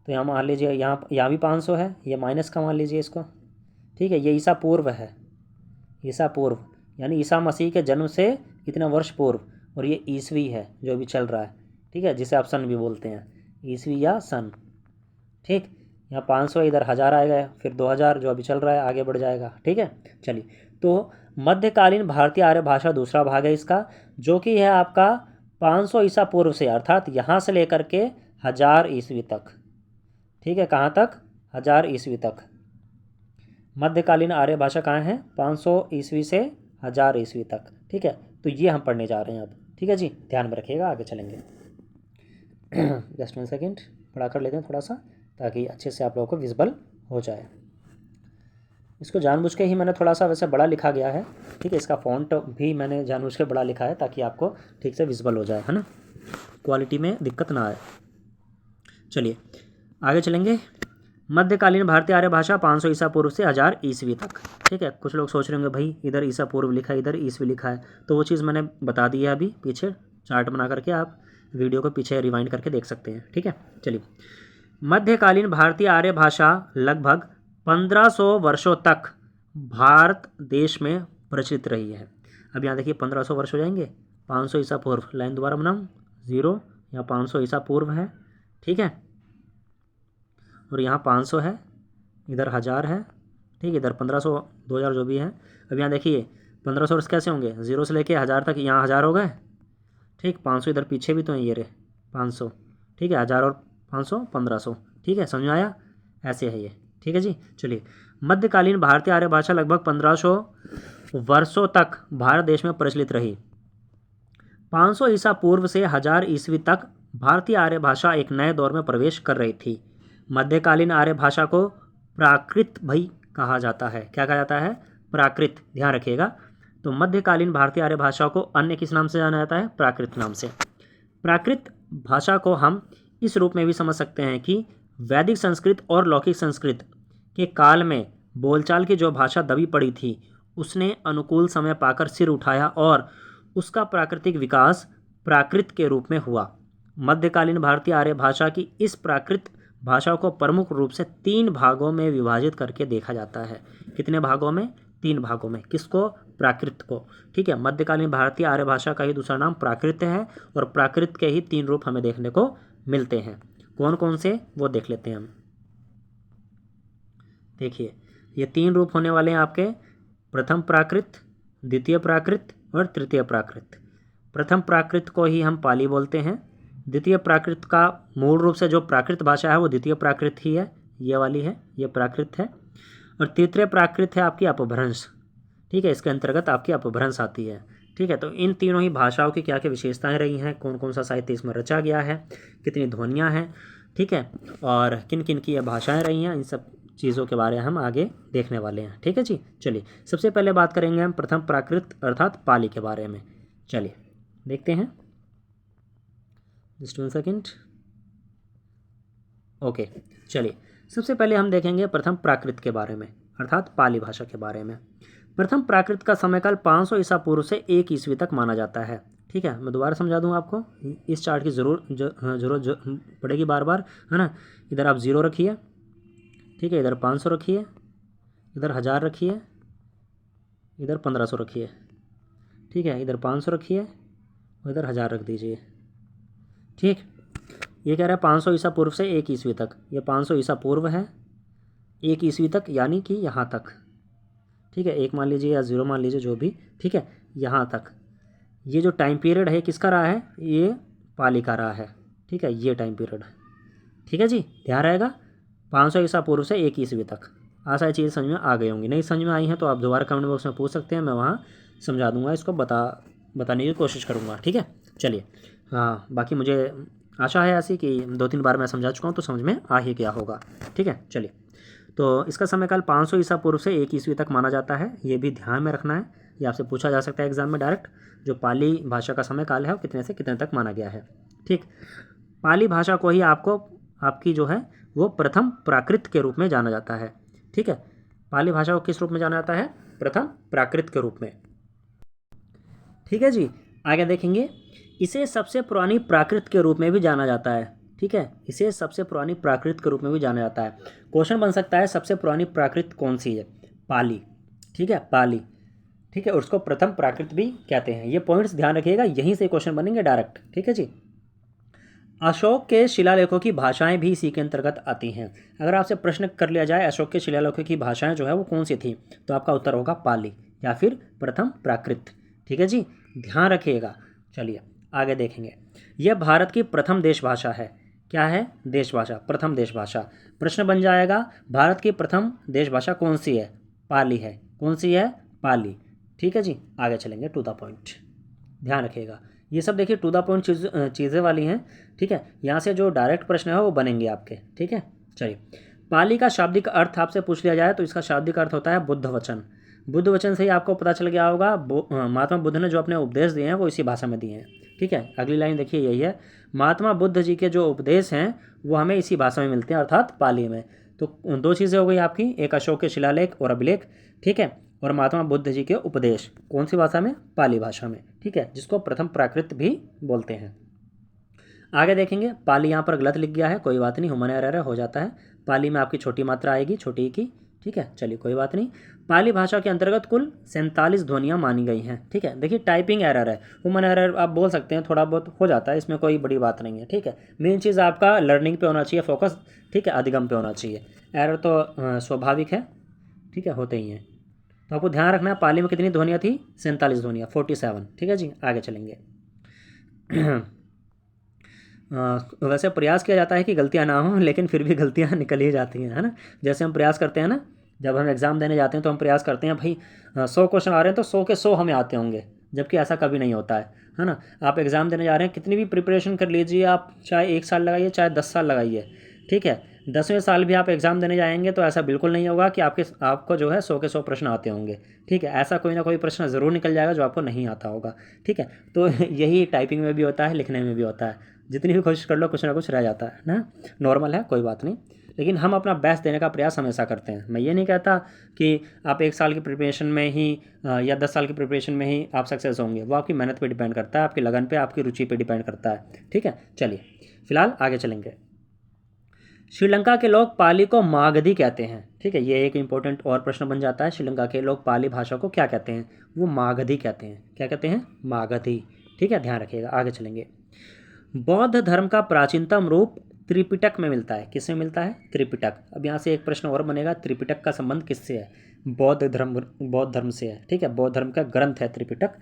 तो यहाँ मान लीजिए यहाँ भी 500 है, ये माइनस का मान लीजिए इसको, ठीक है। ये ईसा पूर्व है, ईसा पूर्व यानी ईसा मसीह के जन्म से कितना वर्ष पूर्व, और ये ईसवी है जो अभी चल रहा है, ठीक है, जिसे आप सन भी बोलते हैं, ईसवी या सन, ठीक। यहाँ 500 इधर 1000 आएगा, फिर 2000 जो अभी चल रहा है आगे बढ़ जाएगा, ठीक है। चलिए, तो मध्यकालीन भारतीय आर्य भाषा दूसरा भाग है इसका, जो कि है आपका 500 ईसा पूर्व से, अर्थात यहाँ से लेकर के 1000 ईस्वी तक, ठीक है। कहाँ तक, 1000 ईस्वी तक मध्यकालीन आर्य भाषा कहाँ है, 500 ईस्वी से 1000 ईस्वी तक, ठीक है। तो ये हम पढ़ने जा रहे हैं अब, ठीक है जी, ध्यान में रखिएगा, आगे चलेंगे। जस्ट 1 सेकेंड पढ़ा कर लेते हैं थोड़ा सा, ताकि अच्छे से आप लोगों को विजिबल हो जाए। इसको जानबूझ के ही मैंने थोड़ा सा वैसे बड़ा लिखा गया है, ठीक है, इसका फ़ॉन्ट भी मैंने जानबूझ के बड़ा लिखा है ताकि आपको ठीक से विजिबल हो जाए, है ना, क्वालिटी में दिक्कत ना आए। चलिए आगे चलेंगे। मध्यकालीन भारतीय आर्य भाषा 500 ईसा पूर्व से 1000 ईस्वी तक, ठीक है। कुछ लोग सोच रहे होंगे भाई इधर ईसा पूर्व लिखा है, इधर ईस्वी लिखा है, तो वो चीज़ मैंने बता दी है अभी पीछे, चार्ट बना करके आप वीडियो को पीछे रिवाइंड करके देख सकते हैं, ठीक है। चलिए, मध्यकालीन भारतीय आर्य भाषा लगभग 1500 वर्षों तक भारत देश में प्रचलित रही है। अब यहाँ देखिए 1500 वर्ष हो जाएंगे, 500 ईसा पूर्व, लाइन दोबारा बनाऊँ, 0, यहाँ 500 ईसा पूर्व है, ठीक है, और यहाँ 500 है, इधर 1000 है, ठीक, इधर 1500 2000 जो भी है। अब यहाँ देखिए 1500 वर्ष कैसे होंगे, 0 से लेके 1000 तक, यहाँ 1000 हो गए, ठीक, 500 इधर पीछे भी तो है, ये रहे 500, ठीक है, 1000 और 500 1500, ठीक है, समझ में आया, ऐसे है ये, ठीक है जी। चलिए, मध्यकालीन भारतीय आर्य भाषा लगभग 1500 वर्षों तक भारत देश में प्रचलित रही। 500 ईसा पूर्व से 1000 ईस्वी तक भारतीय आर्य भाषा एक नए दौर में प्रवेश कर रही थी। मध्यकालीन आर्य भाषा को प्राकृत भी कहा जाता है। क्या कहा जाता है, प्राकृत, ध्यान रखिएगा। तो मध्यकालीन भारतीय आर्य भाषा को अन्य किस नाम से जाना जाता है, प्राकृत नाम से। प्राकृत भाषा को हम इस रूप में भी समझ सकते हैं कि वैदिक संस्कृत और लौकिक संस्कृत के काल में बोलचाल की जो भाषा दबी पड़ी थी, उसने अनुकूल समय पाकर सिर उठाया और उसका प्राकृतिक विकास प्राकृत के रूप में हुआ। मध्यकालीन भारतीय आर्य भाषा की इस प्राकृत भाषा को प्रमुख रूप से 3 भागों में विभाजित करके देखा जाता है। कितने भागों में, 3 भागों में। किसको, प्राकृत को, ठीक है। मध्यकालीन भारतीय आर्य भाषा का ही दूसरा नाम प्राकृत है, और प्राकृत के ही 3 रूप हमें देखने को मिलते हैं। कौन कौन से, वो देख लेते हैं हम। देखिए, ये 3 रूप होने वाले हैं आपके, प्रथम प्राकृत, द्वितीय प्राकृत और तृतीय प्राकृत। प्रथम प्राकृत को ही हम पाली बोलते हैं। द्वितीय प्राकृत का मूल रूप से जो प्राकृत भाषा है वो द्वितीय प्राकृत ही है, ये वाली है, ये प्राकृत है। और तृतीय प्राकृत है आपकी अपभ्रंश, ठीक है, इसके अंतर्गत आपकी अपभ्रंश आती है, ठीक है। तो इन तीनों ही भाषाओं की क्या क्या विशेषताएं रही हैं, कौन कौन सा साहित्य इसमें रचा गया है, कितनी ध्वनियाँ हैं, ठीक है, और किन किन की ये भाषाएँ रही हैं, इन सब चीज़ों के बारे में हम आगे देखने वाले हैं, ठीक है जी। चलिए, सबसे पहले बात करेंगे हम प्रथम प्राकृत अर्थात पाली के बारे में। चलिए देखते हैं, जस्ट 1 सेकेंड। ओके, चलिए, सबसे पहले हम देखेंगे प्रथम प्राकृत के बारे में, अर्थात पाली भाषा के बारे में। प्रथम प्राकृत का समयकाल 500 ईसा पूर्व से 1 ईस्वी तक माना जाता है, ठीक है। मैं दोबारा समझा दूँ आपको, इस चार्ट की ज़रूरत पड़ेगी बार बार, है ना। इधर आप 0 रखिए, ठीक है, इधर 500 रखिए, इधर 1000 रखिए, इधर 1500 रखिए, ठीक है, इधर 500 रखिए और इधर 1000 रख दीजिए, ठीक। ये कह रहा है 500 ईसा पूर्व से 1 ईस्वी तक, ये 500 ईसा पूर्व है, 1 ईस्वी तक यानी कि यहाँ तक, ठीक है, 1 मान लीजिए या 0 मान लीजिए, जो भी, ठीक है, यहाँ तक। ये जो टाइम पीरियड है किसका रहा है, ये पाली का रहा है, ठीक है, ये टाइम पीरियड, ठीक है जी, ध्यान रहेगा। 500 ईसा पूर्व से 1 ईस्वी तक। आशा चीज़ समझ में आ गई होंगी, नहीं समझ में आई हैं तो आप दोबारा कमेंट बॉक्स में पूछ सकते हैं, मैं वहाँ समझा दूंगा, इसको बताने की कोशिश करूँगा, ठीक है। चलिए, हाँ, बाकी मुझे आशा है ऐसी कि 2-3 बार मैं समझा चुका हूँ तो समझ में आ ही गया होगा, ठीक है। चलिए, तो इसका समयकाल 500 ईसा पूर्व से 1 ईस्वी तक माना जाता है, ये भी ध्यान में रखना है, ये आपसे पूछा जा सकता है एग्जाम में डायरेक्ट, जो पाली भाषा का समयकाल है वो कितने से कितने तक माना गया है, ठीक। पाली भाषा को ही आपको आपकी जो है वो प्रथम प्राकृत के रूप में जाना जाता है। ठीक है, पाली भाषा को किस रूप में जाना जाता है? प्रथम प्राकृत के रूप में। ठीक है जी, आगे देखेंगे। इसे सबसे पुरानी प्राकृत के रूप में भी जाना जाता है। ठीक है, इसे सबसे पुरानी प्राकृत के रूप में भी जाना जाता है। क्वेश्चन बन सकता है सबसे पुरानी प्राकृत कौन सी है? पाली। ठीक है, पाली। ठीक है, उसको प्रथम प्राकृत भी कहते हैं। ये पॉइंट्स ध्यान रखिएगा, यहीं से क्वेश्चन बनेंगे डायरेक्ट। ठीक है जी। अशोक के शिलालेखों की भाषाएं भी इसी के अंतर्गत आती हैं। अगर आपसे प्रश्न कर लिया जाए अशोक के शिलालेखों की भाषाएं जो है वो कौन सी थी, तो आपका उत्तर होगा पाली या फिर प्रथम प्राकृत। ठीक है जी, ध्यान रखिएगा। चलिए आगे देखेंगे। यह भारत की प्रथम देश भाषा है। क्या है? देश भाषा, प्रथम देश भाषा। प्रश्न बन जाएगा भारत की प्रथम देश भाषा कौन सी है? पाली है। कौन सी है? पाली। ठीक है जी, आगे चलेंगे टू द पॉइंट। ध्यान रखिएगा, ये सब देखिए टू द पॉइंट चीज़ें वाली हैं। ठीक है, यहाँ से जो डायरेक्ट प्रश्न है वो बनेंगे आपके। ठीक है, चलिए। पाली का शाब्दिक अर्थ आपसे पूछ लिया जाए तो इसका शाब्दिक अर्थ होता है बुद्ध वचन। बुद्ध वचन से ही आपको पता चल गया होगा महात्मा बुद्ध ने जो अपने उपदेश दिए हैं वो इसी भाषा में दिए हैं। ठीक है, अगली लाइन देखिए यही है, महात्मा बुद्ध जी के जो उपदेश हैं वो हमें इसी भाषा में मिलते हैं, अर्थात पाली में। तो दो चीज़ें हो गई आपकी, एक अशोक के शिलालेख और अभिलेख। ठीक है, और महात्मा बुद्ध जी के उपदेश कौन सी भाषा में? पाली भाषा में। ठीक है, जिसको प्रथम प्राकृत भी बोलते हैं। आगे देखेंगे, पाली यहाँ पर गलत लिख गया है, कोई बात नहीं, ह्यूमन एरर हो जाता है। पाली में आपकी छोटी मात्रा आएगी, छोटी की। ठीक है, चलिए कोई बात नहीं। पाली भाषा के अंतर्गत कुल 47 ध्वनियाँ मानी गई हैं। ठीक है, देखिए टाइपिंग एरर है, ह्यूमन एरर आप बोल सकते हैं, थोड़ा बहुत हो जाता है, इसमें कोई बड़ी बात नहीं है। ठीक है, मेन चीज़ आपका लर्निंग पे होना चाहिए फोकस। ठीक है, अधिगम पे होना चाहिए। एरर तो स्वाभाविक है। ठीक है, होते ही हैं। तो आपको ध्यान रखना है पाली में कितनी ध्वनियाँ थी? 47 ध्वनियाँ, 47। ठीक है जी, आगे चलेंगे। वैसे प्रयास किया जाता है कि गलतियाँ ना हों, लेकिन फिर भी गलतियाँ निकल ही जाती हैं, है ना। जैसे हम प्रयास करते हैं ना, जब हम एग्ज़ाम देने जाते हैं तो हम प्रयास करते हैं भाई 100 क्वेश्चन आ रहे हैं तो 100 के 100 हमें आते होंगे, जबकि ऐसा कभी नहीं होता है ना। आप एग्ज़ाम देने जा रहे हैं, कितनी भी प्रिपरेशन कर लीजिए आप, चाहे 1 साल लगाइए चाहे 10 साल लगाइए। ठीक है, 10वें साल भी आप एग्ज़ाम देने जाएंगे तो ऐसा बिल्कुल नहीं होगा कि आपको जो है 100 के 100 प्रश्न आते होंगे। ठीक है, ऐसा कोई ना कोई प्रश्न ज़रूर निकल जाएगा जो आपको नहीं आता होगा। ठीक है, तो यही टाइपिंग में भी होता है, लिखने में भी होता है। जितनी भी कोशिश कर लो कुछ ना कुछ रह जाता है ना, नॉर्मल है, कोई बात नहीं। लेकिन हम अपना बेस्ट देने का प्रयास हमेशा करते हैं। मैं ये नहीं कहता कि आप 1 साल की प्रिपरेशन में ही या 10 साल की प्रिपरेशन में ही आप सक्सेस होंगे, वो आपकी मेहनत पे डिपेंड करता है, आपकी लगन पे, आपकी रुचि पे डिपेंड करता है। ठीक है, चलिए फिलहाल आगे चलेंगे। श्रीलंका के लोग पाली को मागधी कहते हैं। ठीक है, ये एक इंपॉर्टेंट और प्रश्न बन जाता है, श्रीलंका के लोग पाली भाषा को क्या कहते हैं? वो मागधी कहते हैं। क्या कहते हैं? मागधी। ठीक है, ध्यान रखिएगा, आगे चलेंगे। बौद्ध धर्म का प्राचीनतम रूप त्रिपिटक में मिलता है। किसमें मिलता है? त्रिपिटक। अब यहाँ से एक प्रश्न और बनेगा, त्रिपिटक का संबंध किससे है? बौद्ध धर्म से है। ठीक है, बौद्ध धर्म का ग्रंथ है त्रिपिटक,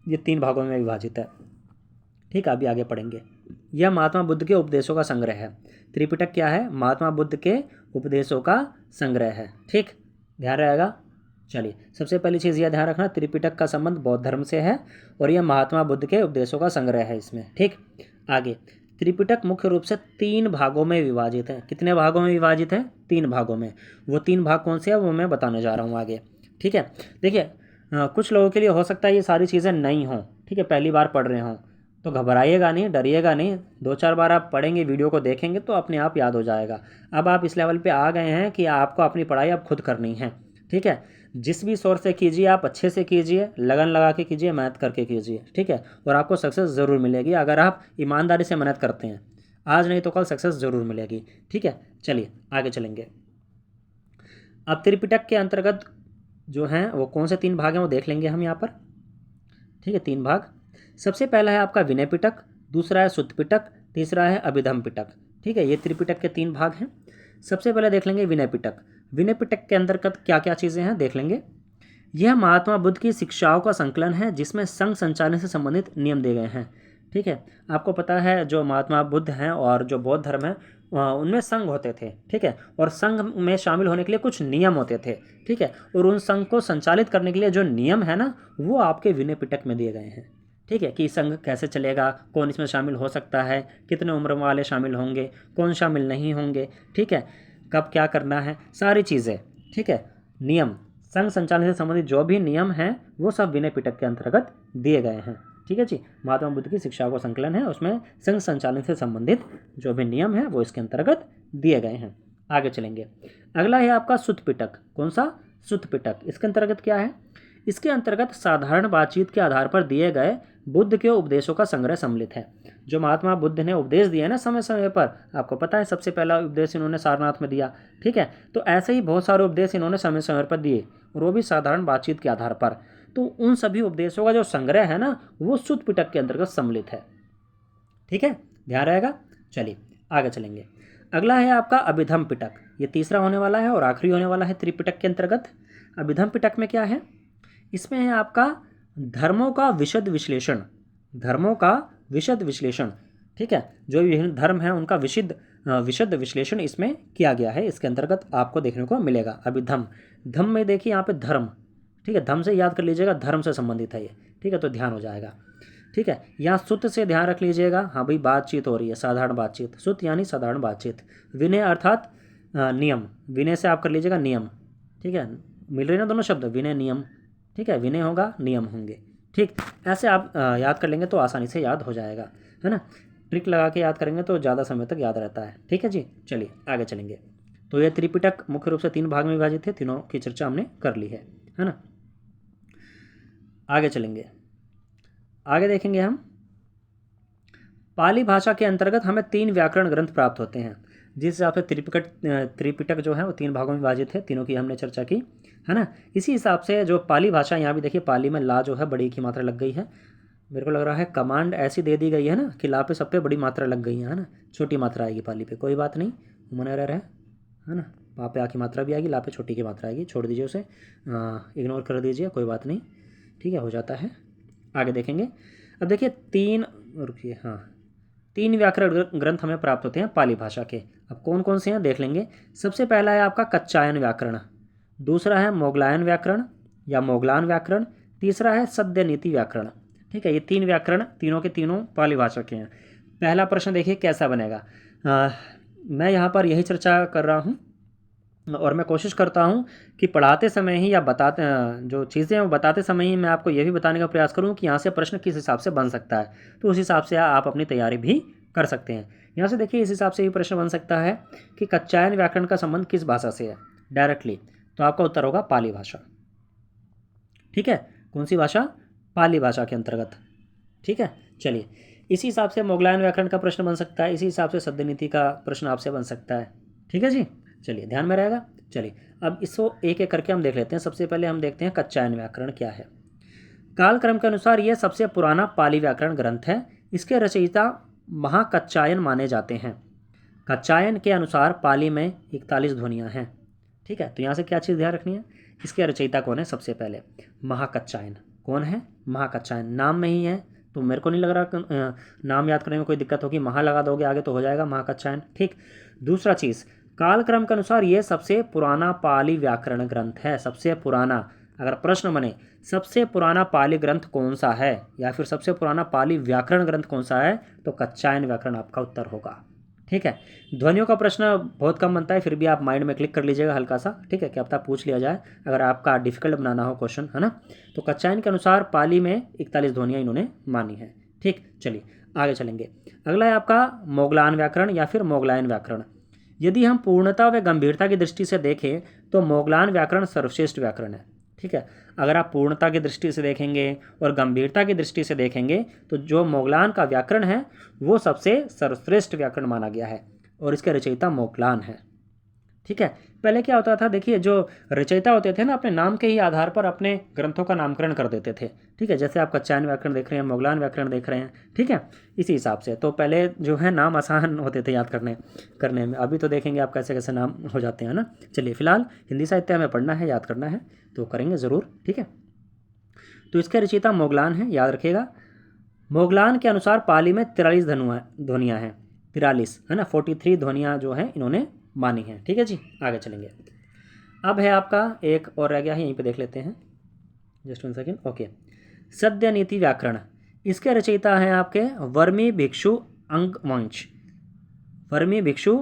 ये 3 भागों में विभाजित है। ठीक है, अभी आगे पढ़ेंगे। यह महात्मा बुद्ध के उपदेशों का संग्रह है। त्रिपिटक क्या है? महात्मा बुद्ध के उपदेशों का संग्रह है। ठीक, ध्यान रहेगा। चलिए, सबसे पहली चीज़ यह ध्यान रखना, त्रिपिटक का संबंध बौद्ध धर्म से है और यह महात्मा बुद्ध के उपदेशों का संग्रह है इसमें। ठीक, आगे। त्रिपिटक मुख्य रूप से 3 भागों में विभाजित है। कितने भागों में विभाजित है? 3 भागों में। वो 3 भाग कौन से हैं वो मैं बताने जा रहा हूँ आगे। ठीक है, देखिए कुछ लोगों के लिए हो सकता है ये सारी चीज़ें नहीं हों। ठीक है, पहली बार पढ़ रहे हों तो घबराइएगा नहीं, डरिएगा नहीं। 2-4 बार आप पढ़ेंगे, वीडियो को देखेंगे तो अपने आप याद हो जाएगा। अब आप इस लेवल पे आ गए हैं कि आपको अपनी पढ़ाई अब खुद करनी है। ठीक है, जिस भी सोर्स से कीजिए आप अच्छे से कीजिए, लगन लगा के कीजिए, मेहनत करके कीजिए। ठीक है, और आपको सक्सेस ज़रूर मिलेगी अगर आप ईमानदारी से मेहनत करते हैं। आज नहीं तो कल सक्सेस ज़रूर मिलेगी। ठीक है, चलिए आगे चलेंगे। अब त्रिपिटक के अंतर्गत जो हैं वो कौन से 3 भाग हैं वो देख लेंगे हम यहाँ पर। ठीक है, 3 भाग। सबसे पहला है आपका विनय पिटक, दूसरा है सुत्त पिटक, तीसरा है अभिधम पिटक। ठीक है, ये त्रिपिटक के 3 भाग हैं। सबसे पहले देख लेंगे विनय पिटक। विनय पिटक के अंतर्गत क्या क्या चीज़ें हैं देख लेंगे। यह महात्मा बुद्ध की शिक्षाओं का संकलन है जिसमें संघ संचालन से संबंधित नियम दिए गए हैं। ठीक है, आपको पता है जो महात्मा बुद्ध हैं और जो बौद्ध धर्म है उनमें संघ होते थे। ठीक है, और संघ में शामिल होने के लिए कुछ नियम होते थे। ठीक है, और उन संघ को संचालित करने के लिए जो नियम है ना वो आपके विनय पिटक में दिए गए हैं। ठीक है, कि संघ कैसे चलेगा, कौन इसमें शामिल हो सकता है, कितने उम्र वाले शामिल होंगे, कौन शामिल नहीं होंगे। ठीक है, कब क्या करना है, सारी चीज़ें। ठीक है, नियम, संघ संचालन से संबंधित जो भी नियम हैं वो सब विनय पिटक के अंतर्गत दिए गए हैं। ठीक है जी। महात्मा बुद्ध की शिक्षाओं का संकलन है, उसमें संघ संचालन से संबंधित जो भी नियम है वो इसके अंतर्गत दिए गए हैं। आगे चलेंगे। अगला है आपका सुत्त पिटक। कौन सा? सुत्त पिटक। इसके अंतर्गत क्या है? इसके अंतर्गत साधारण बातचीत के आधार पर दिए गए बुद्ध के उपदेशों का संग्रह सम्मिलित है। जो महात्मा बुद्ध ने उपदेश दिए ना समय समय पर, आपको पता है सबसे पहला उपदेश इन्होंने सारनाथ में दिया, ठीक है। तो ऐसे ही बहुत सारे उपदेश इन्होंने समय समय पर दिए, और वो भी साधारण बातचीत के आधार पर। तो उन सभी उपदेशों का जो संग्रह है ना, वो सुत्त पिटक के अंतर्गत सम्मिलित है, ठीक है, ध्यान रहेगा। चलिए आगे चलेंगे। अगला है आपका अभिधम पिटक। ये तीसरा होने वाला है और आखिरी होने वाला है त्रिपिटक के अंतर्गत। अभिधम पिटक में क्या है? इसमें है आपका धर्मों का विशद विश्लेषण। धर्मों का विशद विश्लेषण, ठीक है। जो विभिन्न धर्म है उनका विशद विश्लेषण इसमें किया गया है। इसके अंतर्गत आपको देखने को मिलेगा अभिधम। धम में देखिए यहाँ पे धर्म, ठीक है, धम से याद कर लीजिएगा, धर्म से संबंधित है ये, ठीक है, तो ध्यान हो जाएगा, ठीक है। यहाँ सुत से ध्यान रख लीजिएगा, हाँ भाई बातचीत हो रही है, साधारण बातचीत। सुत यानी साधारण बातचीत। विनय अर्थात नियम, विनय से आप कर लीजिएगा नियम, ठीक है, मिल रहे ना दोनों शब्द, विनय नियम, ठीक है, विनय होगा नियम होंगे, ठीक। ऐसे आप याद कर लेंगे तो आसानी से याद हो जाएगा, है ना। ट्रिक लगा के याद करेंगे तो ज़्यादा समय तक याद रहता है, ठीक है जी। चलिए आगे चलेंगे। तो ये त्रिपिटक मुख्य रूप से 3 भाग में विभाजित है, तीनों की चर्चा हमने कर ली है ना। आगे चलेंगे, आगे देखेंगे हम। पाली भाषा के अंतर्गत हमें 3 व्याकरण ग्रंथ प्राप्त होते हैं, जिस हिसाब से त्रिपिटक जो है वो 3 भागों में विभाजित है, तीनों की हमने चर्चा की, है ना। इसी हिसाब से जो पाली भाषा, यहाँ भी देखिए पाली में ला जो है बड़ी की मात्रा लग गई है। मेरे को लग रहा है कमांड ऐसी दे दी गई है ना कि ला पे सब पे बड़ी मात्रा लग गई है ना, छोटी मात्रा आएगी पाली पे, कोई बात नहीं, मना रह रहा है ना। पा पे आ की मात्रा भी आएगी, ला पे छोटी की मात्रा आएगी, छोड़ दीजिए उसे, इग्नोर कर दीजिए, कोई बात नहीं, ठीक है, हो जाता है। आगे देखेंगे। अब देखिए 3 रुकिए, हाँ 3 व्याकरण ग्रंथ हमें प्राप्त होते हैं पाली भाषा के। अब कौन कौन से हैं देख लेंगे। सबसे पहला है आपका कच्चायन व्याकरण, दूसरा है मोगलायन व्याकरण या मोगलान व्याकरण, तीसरा है सद्य नीति व्याकरण, ठीक है। ये 3 व्याकरण तीनों के तीनों पाली भाषा के हैं। पहला प्रश्न देखिए कैसा बनेगा। मैं यहाँ पर यही चर्चा कर रहा हूँ और मैं कोशिश करता हूँ कि पढ़ाते समय ही या बताते जो चीज़ें हैं वो बताते समय ही मैं आपको ये भी बताने का प्रयास करूँ कि यहाँ से प्रश्न किस हिसाब से बन सकता है, तो उस हिसाब से आप अपनी तैयारी भी कर सकते हैं। यहाँ से देखिए इस हिसाब से भी प्रश्न बन सकता है कि कच्चायन व्याकरण का संबंध किस भाषा से है डायरेक्टली, तो आपका उत्तर होगा पाली भाषा, ठीक है। कौन सी भाषा? पाली भाषा के अंतर्गत, ठीक है। चलिए इसी हिसाब से मोगलायन व्याकरण का प्रश्न बन सकता है, इसी हिसाब से सद्य नीति का प्रश्न आपसे बन सकता है, ठीक है जी। चलिए ध्यान में रहेगा। चलिए अब इसको एक एक करके हम देख लेते हैं। सबसे पहले हम देखते हैं कच्चायन व्याकरण क्या है। कालक्रम के अनुसार यह सबसे पुराना पाली व्याकरण ग्रंथ है। इसके रचयिता महाकच्चायन माने जाते हैं। कच्चायन के अनुसार पाली में 41 ध्वनियाँ हैं, ठीक है। तो यहाँ से क्या चीज़ ध्यान रखनी है, इसके रचयिता कौन है? सबसे पहले महाकच्चायन। कौन है? महाकच्चायन। नाम में ही है तो मेरे को नहीं लग रहा नाम याद करने में कोई दिक्कत होगी, महा लगा दोगे आगे तो हो जाएगा महाकच्चायन, ठीक। दूसरा चीज़, कालक्रम के अनुसार ये सबसे पुराना पाली व्याकरण ग्रंथ है। सबसे पुराना, अगर प्रश्न बने सबसे पुराना पाली ग्रंथ कौन सा है या फिर सबसे पुराना पाली व्याकरण ग्रंथ कौन सा है, तो कच्चायन व्याकरण आपका उत्तर होगा, ठीक है। ध्वनियों का प्रश्न बहुत कम बनता है, फिर भी आप माइंड में क्लिक कर लीजिएगा हल्का सा, ठीक है, क्या पता पूछ लिया जाए अगर आपका डिफिकल्ट बनाना हो क्वेश्चन, है ना। तो कच्चायन के अनुसार पाली में 41 ध्वनियाँ इन्होंने मानी है, ठीक। चलिए आगे चलेंगे। अगला है आपका मोगलान व्याकरण या फिर मोगलायन व्याकरण। यदि हम पूर्णता व गंभीरता की दृष्टि से देखें तो मोगलान व्याकरण सर्वश्रेष्ठ व्याकरण है, ठीक है। अगर आप पूर्णता की दृष्टि से देखेंगे और गंभीरता की दृष्टि से देखेंगे तो जो मोगलान का व्याकरण है वो सबसे सर्वश्रेष्ठ व्याकरण माना गया है और इसके रचयिता मोगलान है, ठीक है। पहले क्या होता था, देखिए जो रचयिता होते थे ना अपने नाम के ही आधार पर अपने ग्रंथों का नामकरण कर देते थे, ठीक है। जैसे आप कच्चायन व्याकरण देख रहे हैं, मोगलान व्याकरण देख रहे हैं, ठीक है। इसी हिसाब से तो पहले जो है नाम आसान होते थे याद करने में, अभी तो देखेंगे आप कैसे कैसे नाम हो जाते हैं ना। चलिए फिलहाल हिंदी साहित्य हमें पढ़ना है, याद करना है तो करेंगे ज़रूर, ठीक है। तो इसके रचयिता मोगलान है, याद रखिएगा। मोगलान के अनुसार पाली में 43 ध्वनियाँ हैं, 43 है ना, 43 ध्वनियाँ जो हैं इन्होंने मानी है, ठीक है जी। आगे चलेंगे। अब है आपका एक और रह गया है, यहीं पे देख लेते हैं, जस्ट 1 सेकेंड, ओके। सद्य नीति व्याकरण, इसके रचयिता हैं आपके वर्मी भिक्षु अंगवंश, वर्मी भिक्षु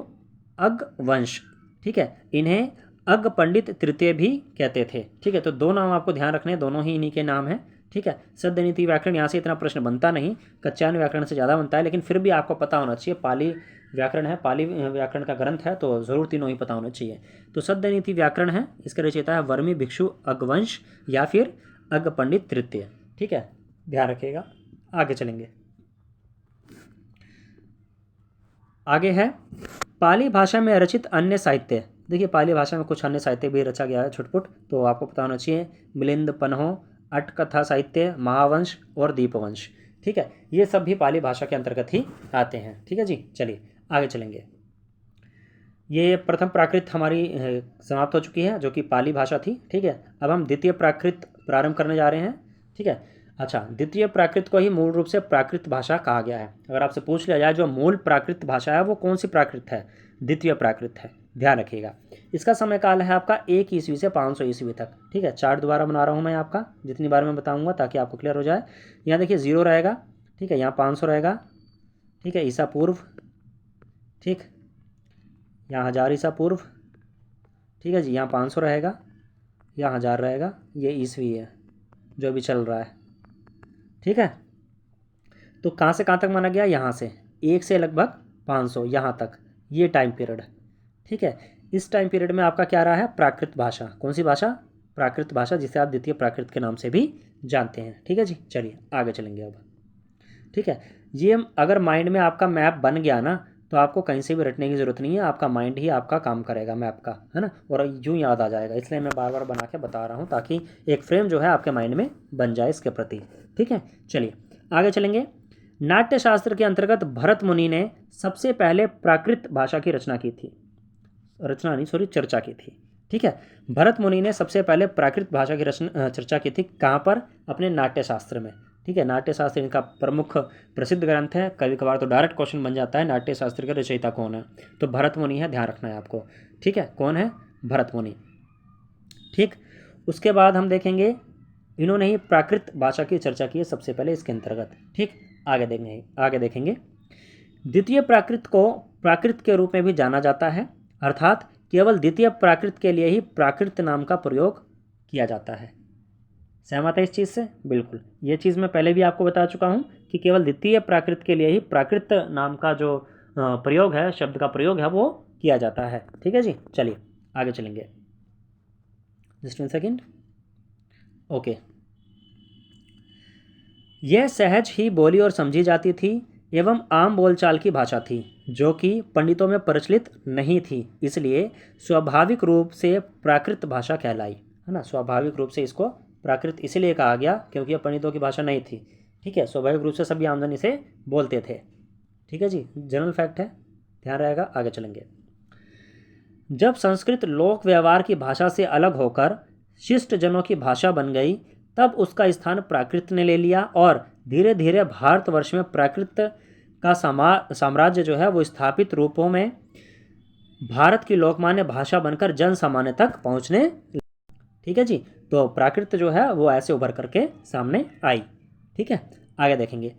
अगवंश, ठीक है। इन्हें अग पंडित तृतीय भी कहते थे, ठीक है। तो 2 नाम आपको ध्यान रखने हैं, दोनों ही इन्हीं के नाम हैं, ठीक है। सद्य नीति व्याकरण यहाँ से इतना प्रश्न बनता नहीं, कात्यायन व्याकरण से ज़्यादा बनता है, लेकिन फिर भी आपको पता होना चाहिए, पाली व्याकरण है, पाली व्याकरण का ग्रंथ है, तो ज़रूर तीनों ही पता होना चाहिए। तो सद्य नीति व्याकरण है, इसका रचयिता है वर्मी भिक्षु अग्वंश या फिर अग्ग पंडित तृतीय। ठीक है, ध्यान रखिएगा। आगे चलेंगे। आगे है पाली भाषा में रचित अन्य साहित्य। देखिए, पाली भाषा में कुछ अन्य साहित्य भी रचा गया है छुटपुट, तो आपको पता होना चाहिए। मिलिंद पन्हो, अटकथा साहित्य, महावंश और दीपवंश। ठीक है, ये सब भी पाली भाषा के अंतर्गत ही आते हैं। ठीक है जी, चलिए आगे चलेंगे। ये प्रथम प्राकृत हमारी समाप्त हो चुकी है, जो कि पाली भाषा थी। ठीक है, अब हम द्वितीय प्राकृत प्रारंभ करने जा रहे हैं। ठीक है, अच्छा, द्वितीय प्राकृत को ही मूल रूप से प्राकृत भाषा कहा गया है। अगर आपसे पूछ लिया जाए जो मूल प्राकृत भाषा है वो कौन सी प्राकृत है, द्वितीय प्राकृत है, ध्यान रखिएगा। इसका समय काल है आपका 1 ईस्वी से 500 ईस्वी तक। ठीक है, चार्ट दोबारा बना रहा हूँ मैं आपका, जितनी बार मैं बताऊँगा ताकि आपको क्लियर हो जाए। यहाँ देखिए 0 रहेगा, ठीक है, यहाँ 500 रहेगा, ठीक है, ईसा पूर्व, ठीक, यहाँ 1000 ईसा पूर्व, ठीक है जी, यहाँ 500 रहेगा, यहाँ 1000 रहेगा, ये ईस्वी है जो भी चल रहा है। ठीक है, तो कहाँ से कहाँ तक माना गया, यहाँ से 1 से लगभग 500 यहाँ तक, ये टाइम पीरियड। ठीक है, इस टाइम पीरियड में आपका क्या रहा है, प्राकृत भाषा। कौन सी भाषा, प्राकृत भाषा, जिसे आप द्वितीय प्राकृत के नाम से भी जानते हैं। ठीक है जी, चलिए आगे चलेंगे अब। ठीक है, ये अगर माइंड में आपका मैप बन गया ना, तो आपको कहीं से भी रटने की ज़रूरत नहीं है, आपका माइंड ही आपका काम करेगा मैप का, है ना, और यूँ याद आ जाएगा। इसलिए मैं बार बार बना के बता रहा हूँ ताकि एक फ्रेम जो है आपके माइंड में बन जाए इसके प्रति। ठीक है, चलिए आगे चलेंगे। नाट्यशास्त्र के अंतर्गत भरत मुनि ने सबसे पहले प्राकृत भाषा की रचना की थी, चर्चा की थी। ठीक है, भरत मुनि ने सबसे पहले प्राकृत भाषा की चर्चा की थी। कहाँ पर, अपने नाट्यशास्त्र में। ठीक है, नाट्यशास्त्र इनका प्रमुख प्रसिद्ध ग्रंथ है। कभी कभार तो डायरेक्ट क्वेश्चन बन जाता है, नाट्यशास्त्र के रचयिता कौन है, तो भरत मुनि है, ध्यान रखना है आपको। ठीक है, कौन है, भरत मुनि। ठीक, उसके बाद हम देखेंगे इन्होंने ही प्राकृत भाषा की चर्चा की है सबसे पहले इसके अंतर्गत। ठीक, आगे देखेंगे। द्वितीय प्राकृत को प्राकृत के रूप में भी जाना जाता है, अर्थात केवल द्वितीय प्राकृत के लिए ही प्राकृत नाम का प्रयोग किया जाता है। सहमत है इस चीज़ से? बिल्कुल, ये चीज़ मैं पहले भी आपको बता चुका हूँ कि केवल द्वितीय प्राकृत के लिए ही प्राकृत नाम का जो प्रयोग है, शब्द का प्रयोग है, वो किया जाता है। ठीक है जी, चलिए आगे चलेंगे। Just 1 second. ओके, यह सहज ही बोली और समझी जाती थी एवं आम बोलचाल की भाषा थी, जो कि पंडितों में प्रचलित नहीं थी, इसलिए स्वाभाविक रूप से प्राकृत भाषा कहलाई, है ना। स्वाभाविक रूप से इसको प्राकृत इसलिए कहा गया क्योंकि यह पंडितों की भाषा नहीं थी। ठीक है, स्वाभाविक रूप से सभी आमदनी से बोलते थे। ठीक है जी, जनरल फैक्ट है, ध्यान रहेगा। आगे चलेंगे। जब संस्कृत लोक व्यवहार की भाषा से अलग होकर शिष्ट जनों की भाषा बन गई, तब उसका स्थान प्राकृत ने ले लिया और धीरे धीरे भारतवर्ष में प्राकृत का साम्राज्य जो है वो स्थापित रूपों में भारत की लोकमान्य भाषा बनकर जन सामान्य तक पहुंचने। ठीक है जी, तो प्राकृत जो है वो ऐसे उभर करके सामने आई। ठीक है, आगे देखेंगे।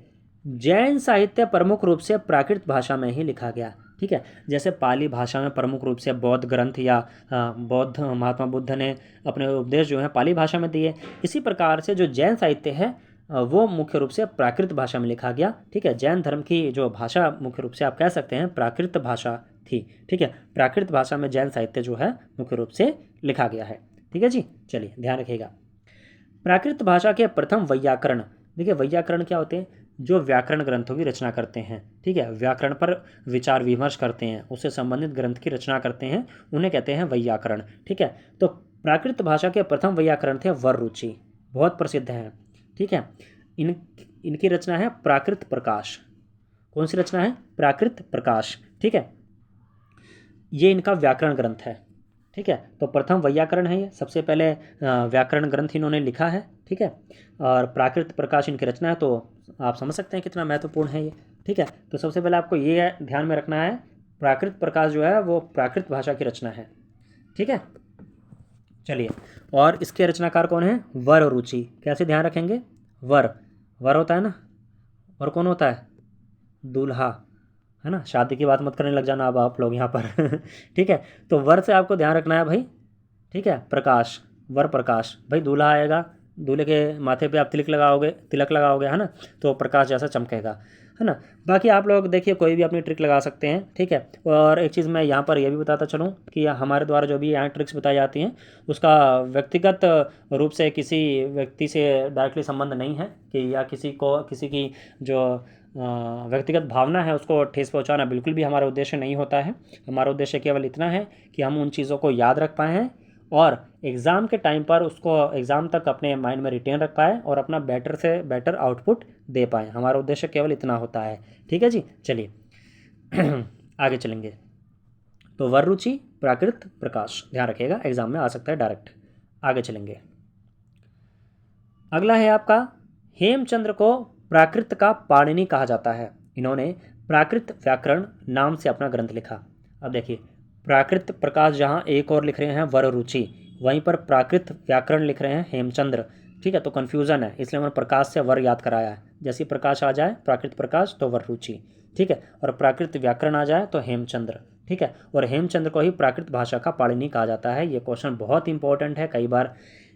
जैन साहित्य प्रमुख रूप से प्राकृत भाषा में ही लिखा गया। ठीक है, जैसे पाली भाषा में प्रमुख रूप से बौद्ध ग्रंथ या बौद्ध महात्मा बुद्ध ने अपने उपदेश जो है पाली भाषा में दिए, इसी प्रकार से जो जैन साहित्य है वो मुख्य रूप से प्राकृत भाषा में लिखा गया। ठीक है, जैन धर्म की जो भाषा मुख्य रूप से आप कह सकते हैं प्राकृत भाषा थी। ठीक है, प्राकृत भाषा में जैन साहित्य जो है मुख्य रूप से लिखा गया है। ठीक है जी, चलिए ध्यान रखिएगा। प्राकृत भाषा के प्रथम वैयाकरण, देखिए वैयाकरण क्या होते हैं, जो व्याकरण ग्रंथों की रचना करते हैं। ठीक है, व्याकरण पर विचार विमर्श करते हैं, उससे संबंधित ग्रंथ की रचना करते हैं, उन्हें कहते हैं वैयाकरण। ठीक है, तो प्राकृत भाषा के प्रथम वैयाकरण थे वररुचि, बहुत प्रसिद्ध हैं। ठीक है, इनकी रचना है प्राकृत प्रकाश। कौन सी रचना है, प्राकृत प्रकाश। ठीक है, ये इनका व्याकरण ग्रंथ है। ठीक है, तो प्रथम वैयाकरण है ये, सबसे पहले व्याकरण ग्रंथ इन्होंने लिखा है। ठीक है, और प्राकृत प्रकाश इनकी रचना है, तो आप समझ सकते हैं कितना महत्वपूर्ण है ये। ठीक है, तो सबसे पहले आपको ये ध्यान में रखना है, प्राकृत प्रकाश जो है वो प्राकृत भाषा की रचना है। ठीक है, चलिए, और इसके रचनाकार कौन है, वररुचि। कैसे ध्यान रखेंगे, वर होता है ना, और कौन होता है, दूल्हा, है ना। शादी की बात मत करने लग जाना अब आप लोग यहाँ पर ठीक है, तो वर से आपको ध्यान रखना है भाई। ठीक है, प्रकाश, वर प्रकाश, भाई दूल्हा आएगा, दूल्हे के माथे पे आप तिलक लगाओगे है ना, तो प्रकाश जैसा चमकेगा, है ना। बाकी आप लोग देखिए कोई भी अपनी ट्रिक लगा सकते हैं, ठीक है। और एक चीज़ मैं यहाँ पर यह भी बताता चलूँ कि हमारे द्वारा जो भी यहाँ ट्रिक्स बताई जाती हैं उसका व्यक्तिगत रूप से किसी व्यक्ति से डायरेक्टली संबंध नहीं है कि या किसी की जो व्यक्तिगत भावना है उसको ठेस पहुंचाना बिल्कुल भी हमारा उद्देश्य नहीं होता है। हमारा उद्देश्य केवल इतना है कि हम उन चीज़ों को याद रख पाए हैं और एग्ज़ाम के टाइम पर उसको एग्ज़ाम तक अपने माइंड में रिटेन रख पाए और अपना बेटर से बेटर आउटपुट दे पाए। हमारा उद्देश्य केवल इतना होता है, ठीक है जी। चलिए आगे चलेंगे। तो वर रुचि, प्राकृत, प्रकाश, ध्यान रखिएगा एग्जाम में आ सकता है डायरेक्ट। आगे चलेंगे। अगला है आपका, हेमचंद्र को प्राकृत का पाणिनि कहा जाता है। इन्होंने प्राकृत व्याकरण नाम से अपना ग्रंथ लिखा। अब देखिए प्राकृत प्रकाश जहाँ एक और लिख रहे हैं वर रुचि, वहीं पर प्राकृत व्याकरण लिख रहे हैं हेमचंद्र, ठीक है। तो कन्फ्यूज़न है, इसलिए मैंने प्रकाश से वर याद कराया है। जैसे प्रकाश आ जाए प्राकृत प्रकाश तो वर रुचि, ठीक है। और प्राकृत व्याकरण आ जाए तो हेमचंद्र, ठीक है। और हेमचंद्र को ही प्राकृत भाषा का पाणिनि कहा जाता है। ये क्वेश्चन बहुत इंपॉर्टेंट है, कई बार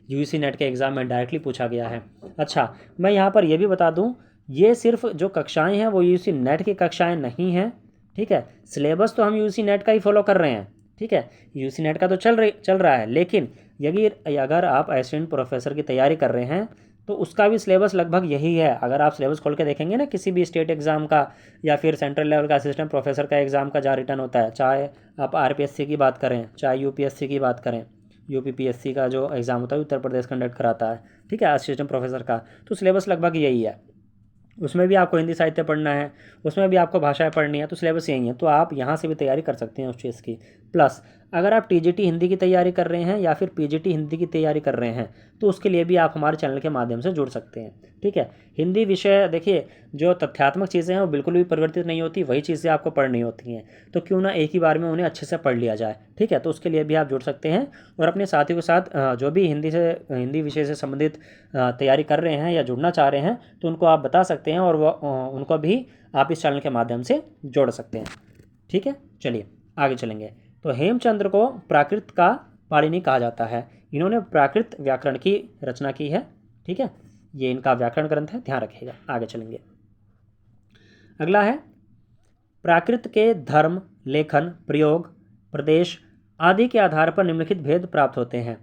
यूजीसी नेट के एग्ज़ाम में डायरेक्टली पूछा गया है। अच्छा, मैं यहाँ पर यह भी बता दूँ, ये सिर्फ जो कक्षाएँ हैं वो यूजीसी नेट की कक्षाएँ नहीं हैं, ठीक है। सिलेबस तो हम यूजीसी नेट का ही फॉलो कर रहे हैं, ठीक है। यूजीसी नेट का तो चल रहा है, लेकिन यदि अगर आप असिस्टेंट प्रोफेसर की तैयारी कर रहे हैं तो उसका भी सिलेबस लगभग यही है। अगर आप सिलेबस खोल के देखेंगे ना किसी भी स्टेट एग्ज़ाम का या फिर सेंट्रल लेवल का असिस्टेंट प्रोफेसर का एग्ज़ाम का जहाँ रिटर्न होता है, चाहे आप आरपीएससी की बात करें, चाहे यूपीएससी की बात करें, यूपीपीएससी का जो एग्ज़ाम होता है उत्तर प्रदेश कंडक्ट कराता है, ठीक है, असिस्टेंट प्रोफेसर का, तो सिलेबस लगभग यही है। उसमें भी आपको हिंदी साहित्य पढ़ना है, उसमें भी आपको भाषाएं पढ़नी है, तो सिलेबस यही है। तो आप यहाँ से भी तैयारी कर सकते हैं उस चीज़ की। प्लस अगर आप टीजीटी हिंदी की तैयारी कर रहे हैं या फिर पीजीटी हिंदी की तैयारी कर रहे हैं तो उसके लिए भी आप हमारे चैनल के माध्यम से जुड़ सकते हैं, ठीक है। हिंदी विषय देखिए, जो तथ्यात्मक चीज़ें हैं वो बिल्कुल भी परिवर्तित नहीं होती, वही चीज़ें आपको पढ़नी होती हैं। तो क्यों ना एक ही बार में उन्हें अच्छे से पढ़ लिया जाए, ठीक है। तो उसके लिए भी आप जुड़ सकते हैं और अपने साथियों के साथ जो भी हिंदी विषय से संबंधित तैयारी कर रहे हैं या जुड़ना चाह रहे हैं तो उनको आप बता सकते हैं और उनको भी आप इस चैनल के माध्यम से जोड़ सकते हैं, ठीक है। चलिए आगे चलेंगे। तो हेमचंद्र को प्राकृत का पाणिनि कहा जाता है। इन्होंने प्राकृत व्याकरण की रचना की है, ठीक है। ये इनका व्याकरण ग्रंथ है, ध्यान रखिएगा। आगे चलेंगे। अगला है, प्राकृत के धर्म, लेखन, प्रयोग, प्रदेश आदि के आधार पर निम्नलिखित भेद प्राप्त होते हैं।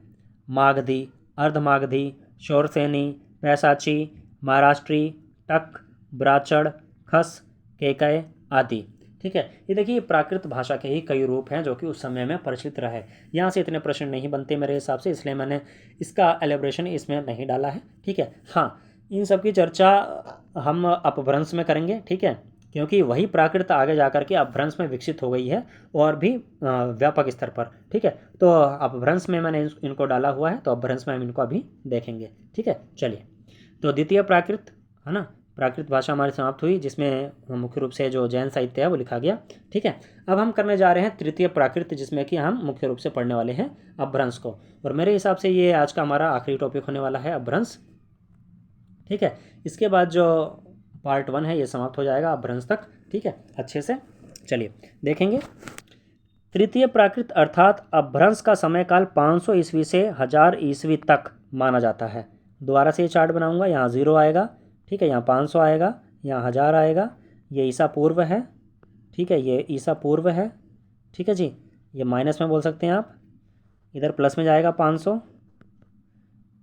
मागधी, अर्धमागधी, शौरसेनी, पैसाची, महाराष्ट्री, टक, ब्राचड़, खस, केकय आदि, ठीक है। ये देखिए प्राकृत भाषा के ही कई रूप हैं जो कि उस समय में प्रचलित रहे। यहाँ से इतने प्रश्न नहीं बनते मेरे हिसाब से, इसलिए मैंने इसका एलेब्रेशन इसमें नहीं डाला है, ठीक है। हाँ, इन सब की चर्चा हम अपभ्रंश में करेंगे, ठीक है, क्योंकि वही प्राकृत आगे जाकर के अपभ्रंश में विकसित हो गई है और भी व्यापक स्तर पर, ठीक है। तो अपभ्रंश में मैंने इनको डाला हुआ है, तो अपभ्रंश में हम इनको अभी देखेंगे, ठीक है। चलिए, तो द्वितीय प्राकृत, है ना, प्राकृत भाषा हमारी समाप्त हुई जिसमें मुख्य रूप से जो जैन साहित्य है वो लिखा गया, ठीक है। अब हम करने जा रहे हैं तृतीय प्राकृत, जिसमें कि हम मुख्य रूप से पढ़ने वाले हैं अपभ्रंश को। और मेरे हिसाब से ये आज का हमारा आखिरी टॉपिक होने वाला है, अपभ्रंश, ठीक है। इसके बाद जो पार्ट 1 है ये समाप्त हो जाएगा अपभ्रंश तक, ठीक है, अच्छे से। चलिए देखेंगे। तृतीय प्राकृत अर्थात अपभ्रंश का समय काल 500 ईस्वी से 1000 ईस्वी तक माना जाता है। दोबारा से ये चार्ट बनाऊंगा, यहाँ 0 आएगा, ठीक है, यहाँ 500 आएगा, यहाँ 1000 आएगा, ये ईसा पूर्व है, ठीक है, ये ईसा पूर्व है, ठीक है जी। ये माइनस में बोल सकते हैं आप, इधर प्लस में जाएगा 500,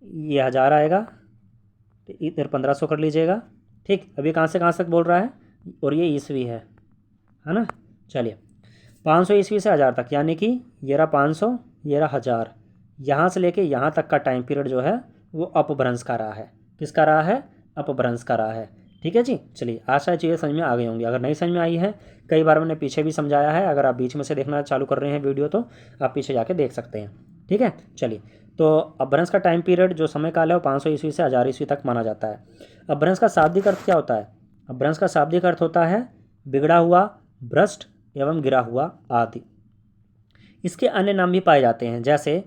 ये 1000 आएगा, इधर 1500 कर लीजिएगा, ठीक। अभी कहाँ से कहाँ तक बोल रहा है, और ये ईस्वी है ना। चलिए 500 ईस्वी से 1000 तक, यानी कि ये रहा 500, ये रहा 1000, यहाँ से लेके यहाँ तक का टाइम पीरियड जो है वो अपभ्रंश का रहा है। किसका रहा है? अपभ्रंश का रहा है, ठीक है जी। चलिए आशा चीज़ें समझ में आ गई होंगी। अगर नहीं समझ में आई है, कई बार मैंने पीछे भी समझाया है, अगर आप बीच में से देखना चालू कर रहे हैं वीडियो तो आप पीछे जाके देख सकते हैं, ठीक है। चलिए, तो अपभ्रंश का टाइम पीरियड जो समय काल है वो 500 ईस्वी से 1000 ईस्वी तक माना जाता है। अपभ्रंश का शाब्दिक अर्थ क्या होता है? अपभ्रंश का शाब्दिक अर्थ होता है बिगड़ा हुआ, भ्रष्ट एवं गिरा हुआ आदि। इसके अन्य नाम भी पाए जाते हैं, जैसे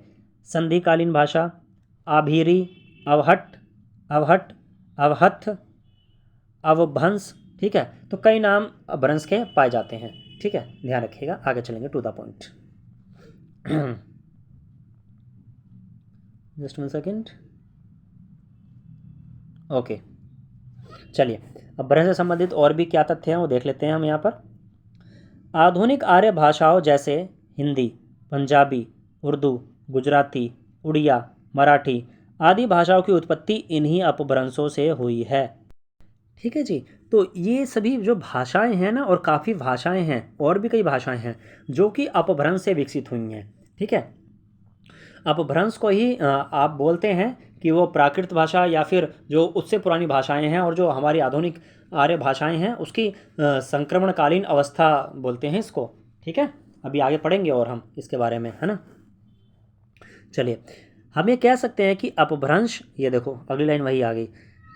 संधिकालीन भाषा, आभीरी, अवहट, अवहथ, अवभंश, ठीक है। तो कई नाम अपभ्रंश के पाए जाते हैं, ठीक है, ध्यान रखिएगा। आगे चलेंगे to the point. Just 1 second. Okay, चलिए अब भ्रंश से संबंधित और भी क्या तथ्य हैं वो देख लेते हैं हम यहाँ पर। आधुनिक आर्य भाषाओं जैसे हिंदी, पंजाबी, उर्दू, गुजराती, उड़िया, मराठी आदि भाषाओं की उत्पत्ति इन्हीं अपभ्रंशों से हुई है। ठीक है जी। तो ये सभी जो भाषाएं हैं ना, और काफ़ी भाषाएं हैं, और भी कई भाषाएं हैं जो कि अपभ्रंश से विकसित हुई हैं। ठीक है, अपभ्रंश को ही आप बोलते हैं कि वो प्राकृत भाषा या फिर जो उससे पुरानी भाषाएं हैं और जो हमारी आधुनिक आर्य भाषाएं हैं उसकी संक्रमणकालीन अवस्था बोलते हैं इसको। ठीक है, अभी आगे पढ़ेंगे और हम इसके बारे में, है ना। चलिए, हम ये कह सकते हैं कि अपभ्रंश, ये देखो अगली लाइन वही आ गई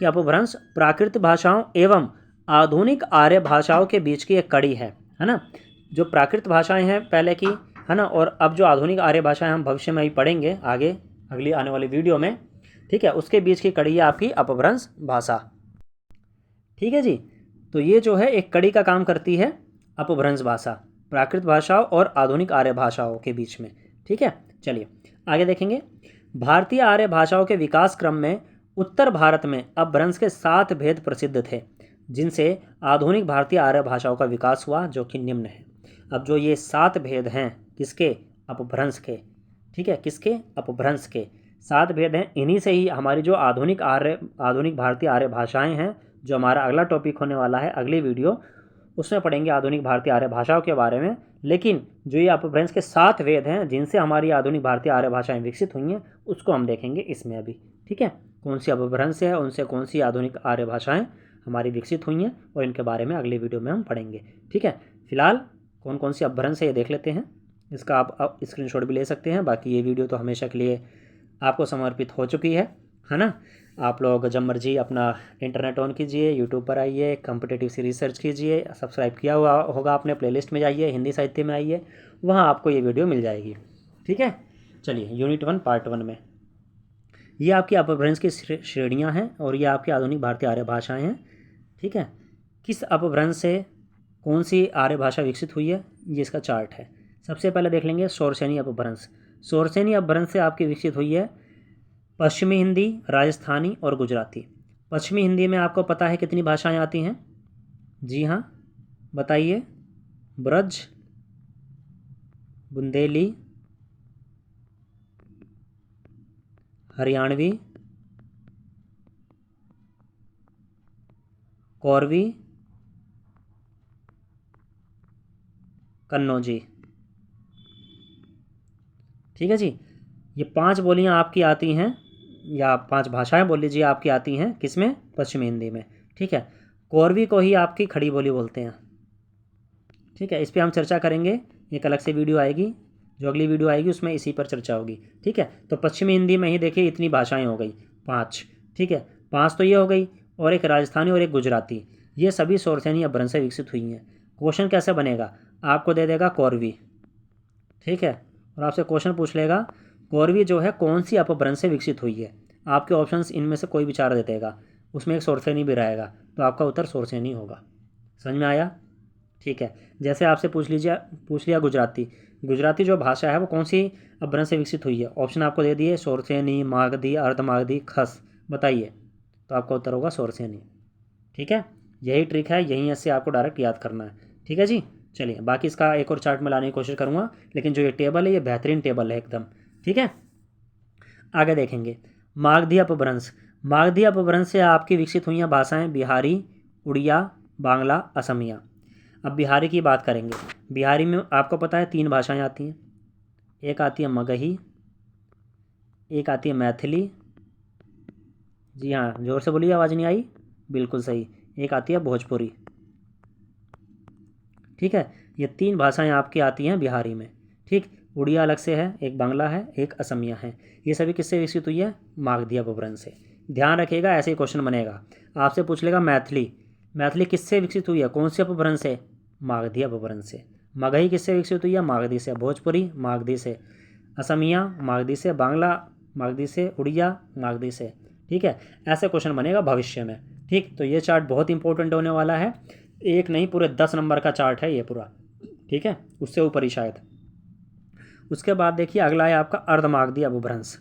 कि अपभ्रंश प्राकृत भाषाओं एवं आधुनिक आर्य भाषाओं के बीच की एक कड़ी है ना। जो प्राकृत भाषाएं हैं पहले की, है ना, और अब जो आधुनिक आर्य भाषाएं हम भविष्य में ही पढ़ेंगे आगे अगली आने वाली वीडियो में। ठीक है, उसके बीच की कड़ी है आपकी अपभ्रंश भाषा। ठीक है जी, तो ये जो है एक कड़ी का काम करती है अपभ्रंश भाषा प्राकृत भाषाओं और आधुनिक आर्य भाषाओं के बीच में। ठीक है, चलिए आगे देखेंगे। भारतीय आर्य भाषाओं के विकास क्रम में उत्तर भारत में अपभ्रंश के 7 भेद प्रसिद्ध थे जिनसे आधुनिक भारतीय आर्य भाषाओं का विकास हुआ, जो कि निम्न है। अब जो ये 7 भेद हैं किसके? अपभ्रंश के। ठीक है, किसके? अपभ्रंश के 7 भेद हैं। इन्हीं से ही हमारी जो आधुनिक भारतीय आर्य भाषाएं हैं, जो हमारा अगला टॉपिक होने वाला है अगली वीडियो, उसमें पढ़ेंगे आधुनिक भारतीय आर्य भाषाओं के बारे में। लेकिन जो ये अपभ्रंश के 7 वेद हैं जिनसे हमारी आधुनिक भारतीय आर्य भाषाएं विकसित हुई हैं, उसको हम देखेंगे इसमें अभी। ठीक है, कौन सी अपभ्रंश है, उनसे कौन सी आधुनिक आर्य भाषाएं हमारी विकसित हुई हैं, और इनके बारे में अगली वीडियो में हम पढ़ेंगे। ठीक है, फिलहाल कौन कौन सी अपभ्रंश है ये देख लेते हैं। इसका आप स्क्रीनशॉट भी ले सकते हैं। बाकी ये वीडियो तो हमेशा के लिए आपको समर्पित हो चुकी है ना। आप लोग जब मर्जी अपना इंटरनेट ऑन कीजिए, यूट्यूब पर आइए, कॉम्पिटिटिव सी रिसर्च कीजिए, सब्सक्राइब किया हुआ होगा आपने, प्लेलिस्ट में जाइए, हिंदी साहित्य में आइए, वहाँ आपको ये वीडियो मिल जाएगी। ठीक है, चलिए यूनिट 1 पार्ट 1 में ये आपकी अपभ्रंश की श्रेणियाँ हैं और ये आपकी आधुनिक भारतीय आर्य भाषाएँ हैं। ठीक है, किस अपभ्रंश से कौन सी आर्य भाषा विकसित हुई है, ये इसका चार्ट है। सबसे पहले देख लेंगे शौरसेनी अपभ्रंश। शौरसेनी अपभ्रंश से आपकी विकसित हुई है पश्चिमी हिंदी, राजस्थानी और गुजराती। पश्चिमी हिंदी में आपको पता है कितनी भाषाएं आती हैं? जी हाँ, बताइए। ब्रज, बुंदेली, हरियाणवी, कौरवी, कन्नौजी। ठीक है जी, ये 5 बोलियां आपकी आती हैं, या 5 भाषाएं बोल लीजिए आपकी आती हैं किसमें? पश्चिमी हिंदी में। ठीक है, कौरवी को ही आपकी खड़ी बोली बोलते हैं। ठीक है, इस पर हम चर्चा करेंगे, एक अलग से वीडियो आएगी, जो अगली वीडियो आएगी उसमें इसी पर चर्चा होगी। ठीक है, तो पश्चिमी हिंदी में ही देखिए इतनी भाषाएं हो गई 5। ठीक है, 5 तो ये हो गई, और एक राजस्थानी और एक गुजराती, ये सभी शौरसेनी अपभ्रंश से विकसित हुई हैं। क्वेश्चन कैसे बनेगा? आपको दे देगा कौरवी, ठीक है, और आपसे क्वेश्चन पूछ लेगा कौरवी जो है कौन सी अपभ्रंश से विकसित हुई है। आपके ऑप्शंस इनमें से कोई विचार दे देगा, उसमें एक शौरसेनी भी रहेगा, तो आपका उत्तर शौरसेनी होगा। समझ में आया? ठीक है, जैसे आपसे पूछ लिया गुजराती। गुजराती जो भाषा है वो कौन सी अपभ्रंश से विकसित हुई है? ऑप्शन आपको दे दिए शौरसेनी, मागधी, अर्धमागधी, खस, बताइए, तो आपका उत्तर होगा शौरसेनी। ठीक है, यही ट्रिक है, यहीं से आपको डायरेक्ट याद करना है। ठीक है जी, चलिए बाकी इसका एक और चार्ट में लाने की कोशिश करूँगा, लेकिन जो ये टेबल है ये बेहतरीन टेबल है एकदम। ठीक है, आगे देखेंगे मागधी अपभ्रंश। मागधी अपभ्रंश से आपकी विकसित हुई हैं भाषाएं बिहारी, उड़िया, बांग्ला, असमिया। अब बिहारी की बात करेंगे। बिहारी में आपको पता है 3 भाषाएं आती हैं, एक आती है मगही, एक आती है मैथिली, जी हाँ जोर से बोलिए, आवाज़ नहीं आई, बिल्कुल सही, एक आती है भोजपुरी। ठीक है, ये 3 भाषाएं आपकी आती हैं बिहारी में। ठीक, उड़िया अलग से है, एक बांग्ला है, एक असमिया है। ये सभी किससे विकसित हुई है? मागधी अपभ्रंश से। ध्यान रखिएगा, ऐसे ही क्वेश्चन बनेगा। आपसे पूछ लेगा मैथिली, मैथिली किससे विकसित हुई है? कौन से अपभ्रंश से? मागधी अपभ्रंश से। मगही किससे विकसित हुई है? मागधी से। भोजपुरी मागधी से। असमिया मागधी से। बांग्ला मागधी से। उड़िया मागधी से। ठीक है, ऐसे क्वेश्चन बनेगा भविष्य में। ठीक, तो ये चार्ट बहुत इंपॉर्टेंट होने वाला है, एक नहीं पूरे 10 नंबर का चार्ट है ये पूरा। ठीक है, उससे ऊपर ही शायद। उसके बाद देखिए अगला है आपका अर्धमागधी अपभ्रंश।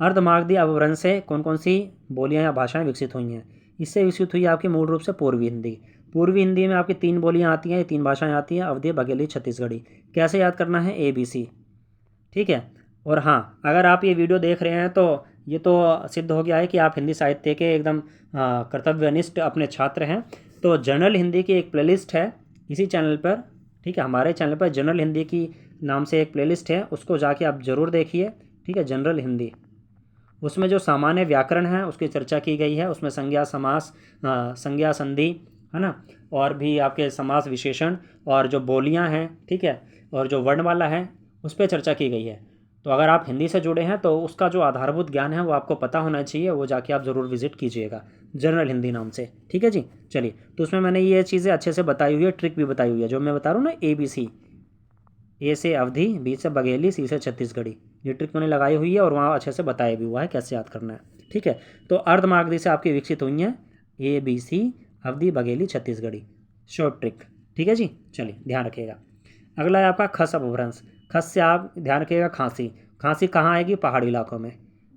अर्धमागधी अपभ्रंश से कौन कौन सी बोलियां या भाषाएं विकसित हुई हैं? इससे विकसित हुई आपकी मूल रूप से पूर्वी हिंदी। पूर्वी हिंदी में आपकी 3 बोलियां आती हैं, ये 3 भाषाएं आती हैं, अवधी, बघेली, छत्तीसगढ़ी। कैसे याद करना है? ABC, ठीक है। और हाँ, अगर आप ये वीडियो देख रहे हैं तो ये तो सिद्ध हो गया है कि आप हिंदी साहित्य के एकदम कर्तव्यनिष्ठ अपने छात्र हैं। तो जनरल हिंदी की एक प्लेलिस्ट है इसी चैनल पर, ठीक है, हमारे चैनल पर जनरल हिंदी की नाम से एक प्लेलिस्ट है, उसको जाके आप ज़रूर देखिए, ठीक है। जनरल हिंदी, उसमें जो सामान्य व्याकरण है उसकी चर्चा की गई है, उसमें संज्ञा, समास, संज्ञा, संधि, है ना, और भी आपके समास विशेषण और जो बोलियां हैं, ठीक है, और जो वर्णमाला है उस पर चर्चा की गई है। तो अगर आप हिंदी से जुड़े हैं तो उसका जो आधारभूत ज्ञान है वो आपको पता होना चाहिए, वो जाके आप ज़रूर विजिट कीजिएगा जनरल हिंदी नाम से, ठीक है जी। चलिए, तो उसमें मैंने ये चीज़ें अच्छे से बताई हुई है, ट्रिक भी बताई हुई है, जो मैं बता रहा हूँ ना, ABC, A से अवधी, B से बघेली, C से छत्तीसगढ़ी, ये ट्रिक मैंने लगाई हुई है और वहाँ अच्छे से बताया भी हुआ है कैसे याद करना है, ठीक है। तो अर्धमागधी से आपकी विकसित हुई हैं ABC, अवधी, बघेली, छत्तीसगढ़ी, शॉर्ट ट्रिक, ठीक है जी। चलिए, ध्यान रखिएगा। अगला है आपका खस अपभ्रंश। खस से आप ध्यान रखिएगा, खांसी। खांसी कहाँ आएगी? पहाड़ी इलाकों में।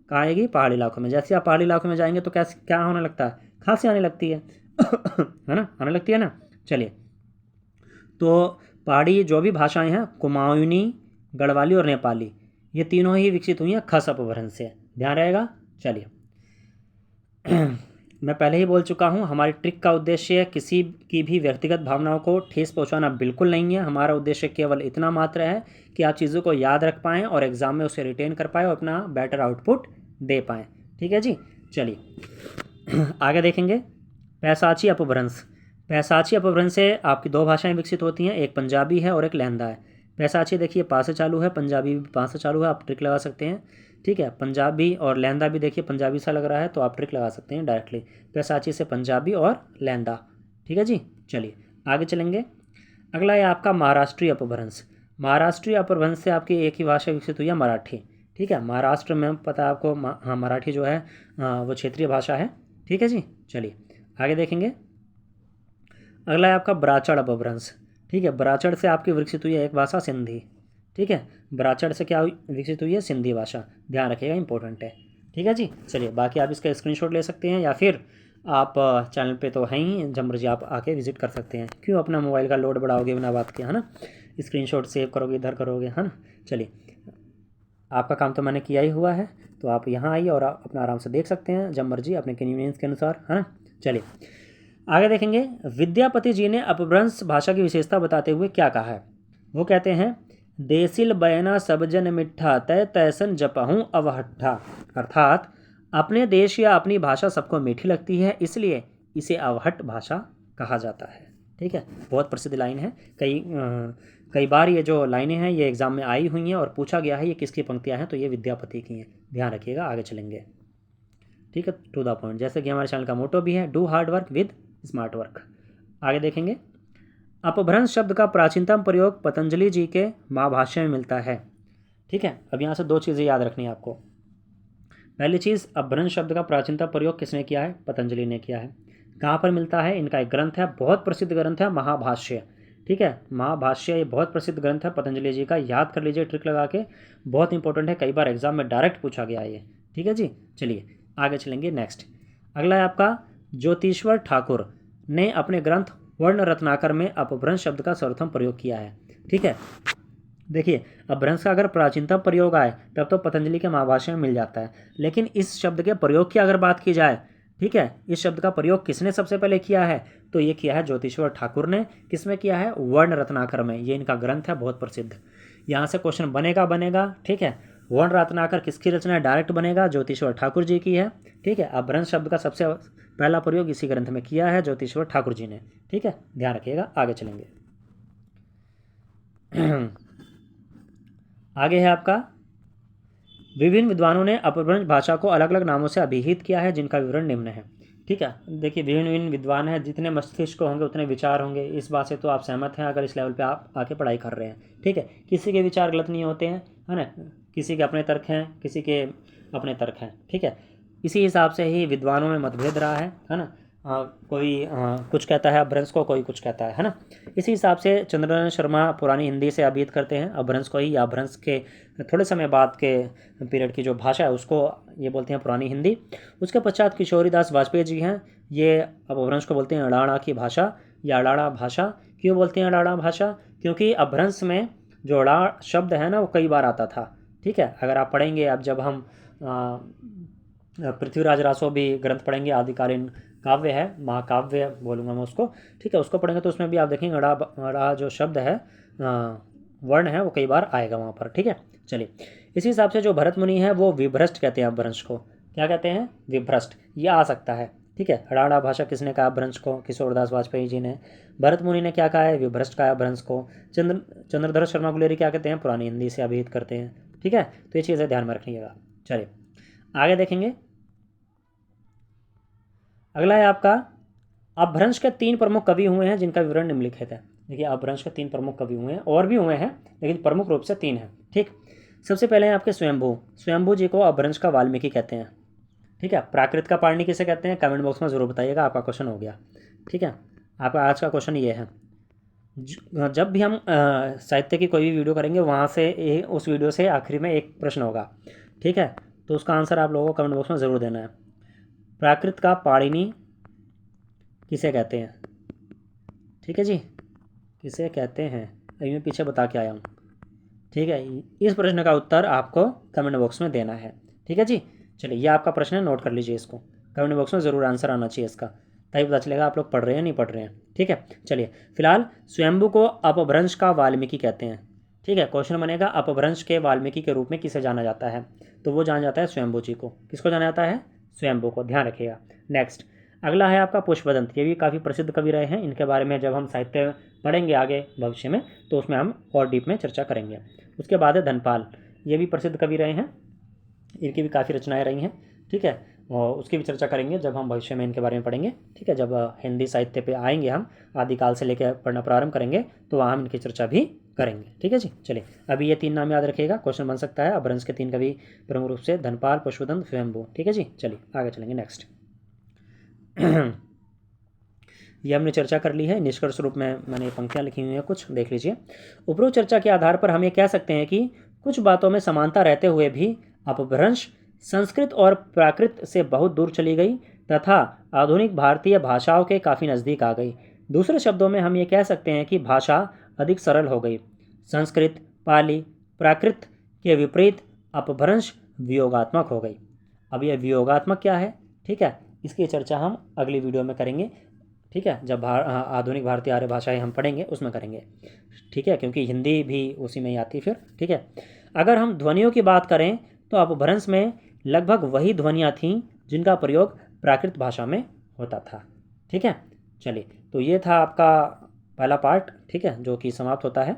कहाँ आएगी? पहाड़ी इलाकों में। जैसे आप पहाड़ी इलाकों में जाएंगे तो कैसे क्या होने लगता है? खांसी आने लगती है है ना, आने लगती है ना। चलिए, तो पहाड़ी जो भी भाषाएं हैं, कुमाऊनी, गढ़वाली और नेपाली, ये तीनों ही विकसित हुई हैं खस अपभ्रंश से, ध्यान रहेगा। चलिए, मैं पहले ही बोल चुका हूँ, हमारी ट्रिक का उद्देश्य किसी की भी व्यक्तिगत भावनाओं को ठेस पहुँचाना बिल्कुल नहीं है। हमारा उद्देश्य केवल इतना मात्र है कि आप चीज़ों को याद रख पाएँ और एग्ज़ाम में उसे रिटेन कर पाएँ और अपना बेटर आउटपुट दे पाएँ, ठीक है जी। चलिए, आगे देखेंगे। पैसाची अपभ्रंश। पैसाची अपभ्रंश से आपकी 2 भाषाएं विकसित होती हैं, एक पंजाबी है और एक लहंदा है। पैसाची देखिए पा से चालू है, पंजाबी भी पा से चालू है, आप ट्रिक लगा सकते हैं, ठीक है। पंजाबी और लहंदा भी देखिए पंजाबी सा लग रहा है, तो आप ट्रिक लगा सकते हैं डायरेक्टली, पैसाची से पंजाबी और लहंदा, ठीक है जी। चलिए, आगे चलेंगे। अगला है आपका महाराष्ट्रीय अपभ्रंश। महाराष्ट्रीय अपभ्रंश से आपकी एक ही भाषा विकसित हुई है, मराठी, ठीक है। महाराष्ट्र में पता है आपको, हाँ, मराठी जो है वो क्षेत्रीय भाषा है, ठीक है जी। चलिए, आगे देखेंगे। अगला है आपका ब्राचड़ अपभ्रंश, ठीक है। ब्राचड़ से आपकी विकसित हुई है एक भाषा, सिंधी, ठीक है। ब्राचड़ से क्या विकसित हुई है? सिंधी भाषा, ध्यान रखिएगा, इंपॉर्टेंट है, ठीक है जी। चलिए, बाकी आप इसका स्क्रीनशॉट ले सकते हैं या फिर आप चैनल पे तो हैं ही, जब मर्जी आप आके विजिट कर सकते हैं। क्यों अपना मोबाइल का लोड बढ़ाओगे बिना बात के, है ना, स्क्रीनशॉट सेव करोगे, इधर करोगे, है ना। चलिए, आपका काम तो मैंने किया ही हुआ है, तो आप यहाँ आइए और आप अपना आराम से देख सकते हैं जब मर्जी अपने कन्वीनियंस के अनुसार, है ना। चलिए, आगे देखेंगे। विद्यापति जी ने अपभ्रंश भाषा की विशेषता बताते हुए क्या कहा है? वो कहते हैं, देसिल बयना सब जन मिठा, तय तैसन जपहूँ अवहट्ठा। अर्थात अपने देश या अपनी भाषा सबको मीठी लगती है, इसलिए इसे अवहट्ठ भाषा कहा जाता है, ठीक है। बहुत प्रसिद्ध लाइन है, कई बार ये जो लाइनें हैं ये एग्ज़ाम में आई हुई हैं और पूछा गया है ये किसकी पंक्तियाँ हैं, तो ये विद्यापति की हैं, ध्यान रखिएगा। आगे चलेंगे, ठीक है, टू द पॉइंट, जैसे कि हमारे चैनल का मोटो भी है, do hard work with smart work. आगे देखेंगे। अपभ्रंश शब्द का प्राचीनतम प्रयोग पतंजलि जी के महाभाष्य में मिलता है, ठीक है। अब यहाँ से 2 चीज़ें याद रखनी है आपको। पहली चीज़, अपभ्रंश शब्द का प्राचीनतम प्रयोग किसने किया है? पतंजलि ने किया है। कहाँ पर मिलता है? इनका एक ग्रंथ है, बहुत प्रसिद्ध ग्रंथ है, महाभाष्य, ठीक है। महाभाष्य ये बहुत प्रसिद्ध ग्रंथ है पतंजलि जी का, याद कर लीजिए ट्रिक लगा के, बहुत इंपॉर्टेंट है, कई बार एग्जाम में डायरेक्ट पूछा गया है ये, ठीक है जी। चलिए, आगे चलेंगे। नेक्स्ट, अगला है आपका ज्योतिश्वर ठाकुर ने अपने ग्रंथ वर्ण रत्नाकर में अपभ्रंश शब्द का सर्वप्रथम प्रयोग किया है, ठीक है। देखिए, अपभ्रंश का अगर प्राचीनतम प्रयोग आए तब तो पतंजलि के महाभाष्य में मिल जाता है, लेकिन इस शब्द के प्रयोग की अगर बात की जाए, ठीक है, इस शब्द का प्रयोग किसने सबसे पहले किया है? तो ये किया है ज्योतिश्वर ठाकुर ने। किसमें किया है? वर्ण रत्नाकर में, ये इनका ग्रंथ है, बहुत प्रसिद्ध। यहाँ से क्वेश्चन बनेगा, ठीक है। वर्ण रत्नाकर किसकी रचना है? डायरेक्ट बनेगा, ज्योतिश्वर ठाकुर जी की है, ठीक है। अपभ्रंश शब्द का सबसे पहला प्रयोग इसी ग्रंथ में किया है ज्योतिश्वर ठाकुर जी ने, ठीक है, ध्यान रखिएगा। आगे चलेंगे। आगे है आपका, विभिन्न विद्वानों ने अपभ्रंश भाषा को अलग अलग नामों से अभिहित किया है, जिनका विवरण निम्न है, ठीक है। देखिए, विभिन्न विद्वान हैं, जितने मस्तिष्क होंगे उतने विचार होंगे, इस बात से तो आप सहमत हैं अगर इस लेवल पे आप आके पढ़ाई कर रहे हैं, ठीक है। किसी के विचार गलत नहीं होते हैं, है ना, किसी के अपने तर्क हैं, किसी के अपने तर्क हैं, ठीक है। इसी हिसाब से ही विद्वानों में मतभेद रहा है ना। कोई कुछ कहता है अपभ्रंश को, कोई कुछ कहता है ना। इसी हिसाब से चंद्रनारायण शर्मा पुरानी हिंदी से अभिहित करते हैं अपभ्रंश को ही, या अपभ्रंश के थोड़े समय बाद के पीरियड की जो भाषा है उसको ये बोलते हैं पुरानी हिंदी। उसके पश्चात किशोरीदास वाजपेयी जी हैं, ये अपभ्रंश को बोलते हैं अड़ाड़ा की भाषा या अड़ाड़ा भाषा। क्यों बोलते हैं अड़ाड़ा भाषा? क्योंकि अपभ्रंश में जो अड़ा शब्द है ना वो कई बार आता था। ठीक है, अगर आप पढ़ेंगे, अब जब हम पृथ्वीराज रासो भी ग्रंथ पढ़ेंगे, आदिकालीन काव्य है, महाकाव्य बोलूँगा मैं उसको, ठीक है, उसको पढ़ेंगे तो उसमें भी आप देखेंगे अड़ा जो शब्द है वर्ण है वो कई बार आएगा वहाँ पर। ठीक है, चलिए इसी हिसाब से जो भरत मुनि है वो विभ्रष्ट कहते हैं अपभ्रंश को। क्या कहते हैं? विभ्रष्ट। ये आ सकता है। ठीक है, अड़ाड़ा भाषा किसने कहा अपभ्रंश को? किशोरदास वाजपेयी जी ने। भरत मुनि ने क्या कहा है? विभ्रष्ट कहा अपभ्रंश को। चंद्रधर शर्मा गुलेरी क्या कहते हैं? पुरानी हिंदी से अभिहित करते हैं। ठीक है, तो ये चीज़ें ध्यान में रखिएगा। चलिए आगे देखेंगे। अगला है आपका अपभ्रंश के 3 प्रमुख कवि हुए हैं जिनका विवरण निम्नलिखित है। देखिए अपभ्रंश के 3 प्रमुख कवि हुए हैं, और भी हुए हैं लेकिन प्रमुख रूप से 3 हैं। ठीक, सबसे पहले हैं आपके स्वयंभू। स्वयंभू जी को अपभ्रंश का वाल्मीकि कहते हैं। ठीक है, प्राकृत का पाणिनि किसे कहते हैं? कमेंट बॉक्स में ज़रूर बताइएगा, आपका क्वेश्चन हो गया। ठीक है, आपका आज का क्वेश्चन ये है। जब भी हम साहित्य की कोई भी वीडियो करेंगे वहाँ से उस वीडियो से आखिरी में एक प्रश्न होगा। ठीक है, तो उसका आंसर आप लोगों को कमेंट बॉक्स में ज़रूर देना है। प्राकृत का पाणिनि किसे कहते हैं? ठीक है जी, किसे कहते हैं? अभी मैं पीछे बता के आया हूँ। ठीक है, इस प्रश्न का उत्तर आपको कमेंट बॉक्स में देना है। ठीक है जी, चलिए ये आपका प्रश्न है, नोट कर लीजिए इसको। कमेंट बॉक्स में ज़रूर आंसर आना चाहिए इसका, तभी पता चलेगा आप लोग पढ़ रहे हैं नहीं पढ़ रहे हैं। ठीक है, चलिए फिलहाल स्वयंभू को अपभ्रंश का वाल्मीकि कहते हैं। ठीक है, क्वेश्चन बनेगा अपभ्रंश के वाल्मीकि के रूप में किसे जाना जाता है? तो वो जाना जाता है स्वयंभू जी को। किसको जाना जाता है? स्वयंभू को, ध्यान रखिएगा। नेक्स्ट अगला है आपका पुष्पदंत। ये भी काफ़ी प्रसिद्ध कवि रहे हैं, इनके बारे में जब हम साहित्य पढ़ेंगे आगे भविष्य में तो उसमें हम और डीप में चर्चा करेंगे। उसके बाद है धनपाल। ये भी प्रसिद्ध कवि रहे हैं, इनकी भी काफ़ी रचनाएं रही हैं। ठीक है, और उसकी भी चर्चा करेंगे जब हम भविष्य में इनके बारे में पढ़ेंगे। ठीक है, जब हिंदी साहित्य पे आएंगे हम आदिकाल से लेकर पढ़ना प्रारंभ करेंगे तो वहाँ हम इनकी चर्चा भी करेंगे। ठीक है जी, चलिए अभी ये 3 नाम याद रखिएगा, क्वेश्चन बन सकता है। अपभ्रंश के 3 कवि प्रमुख रूप से धनपाल, पुष्पदंत, स्वयंभू। ठीक है जी, चलिए आगे चलेंगे। नेक्स्ट ये हमने चर्चा कर ली है। निष्कर्ष रूप में मैंने पंक्तियाँ लिखी हुई हैं, कुछ देख लीजिए। उपरोक्त चर्चा के आधार पर हम ये कह सकते हैं कि कुछ बातों में समानता रहते हुए भी अपभ्रंश संस्कृत और प्राकृत से बहुत दूर चली गई तथा आधुनिक भारतीय भाषाओं के काफ़ी नज़दीक आ गई। दूसरे शब्दों में हम ये कह सकते हैं कि भाषा अधिक सरल हो गई। संस्कृत, पाली, प्राकृत के विपरीत अपभ्रंश वियोगात्मक हो गई। अब यह वियोगात्मक क्या है? ठीक है, इसकी चर्चा हम अगली वीडियो में करेंगे। ठीक है, जब आधुनिक भारतीय आर्य भाषाएं हम पढ़ेंगे उसमें करेंगे। ठीक है, क्योंकि हिंदी भी उसी में ही आती फिर। ठीक है, अगर हम ध्वनियों की बात करें तो अपभ्रंश में लगभग वही ध्वनियाँ थीं जिनका प्रयोग प्राकृत भाषा में होता था। ठीक है, चलिए तो ये था आपका पहला पार्ट। ठीक है, जो कि समाप्त होता है।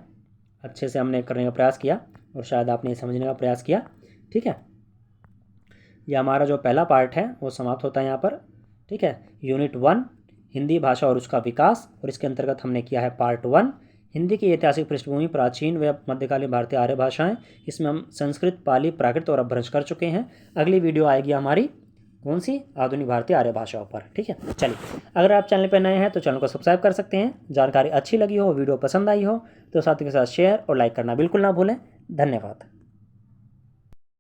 अच्छे से हमने करने का प्रयास किया और शायद आपने समझने का प्रयास किया। ठीक है, यह हमारा जो पहला पार्ट है वो समाप्त होता है यहाँ पर। ठीक है, यूनिट 1 हिंदी भाषा और उसका विकास, और इसके अंतर्गत हमने किया है पार्ट 1 हिंदी की ऐतिहासिक पृष्ठभूमि, प्राचीन व मध्यकालीन भारतीय आर्य भाषाएं। इसमें हम संस्कृत, पाली, प्राकृत और अपभ्रंश कर चुके हैं। अगली वीडियो आएगी हमारी कौन सी? आधुनिक भारतीय आर्य भाषाओं पर। ठीक है, चलिए अगर आप चैनल पर नए हैं तो चैनल को सब्सक्राइब कर सकते हैं। जानकारी अच्छी लगी हो, वीडियो पसंद आई हो तो साथियों के साथ शेयर और लाइक करना बिल्कुल ना भूलें। धन्यवाद।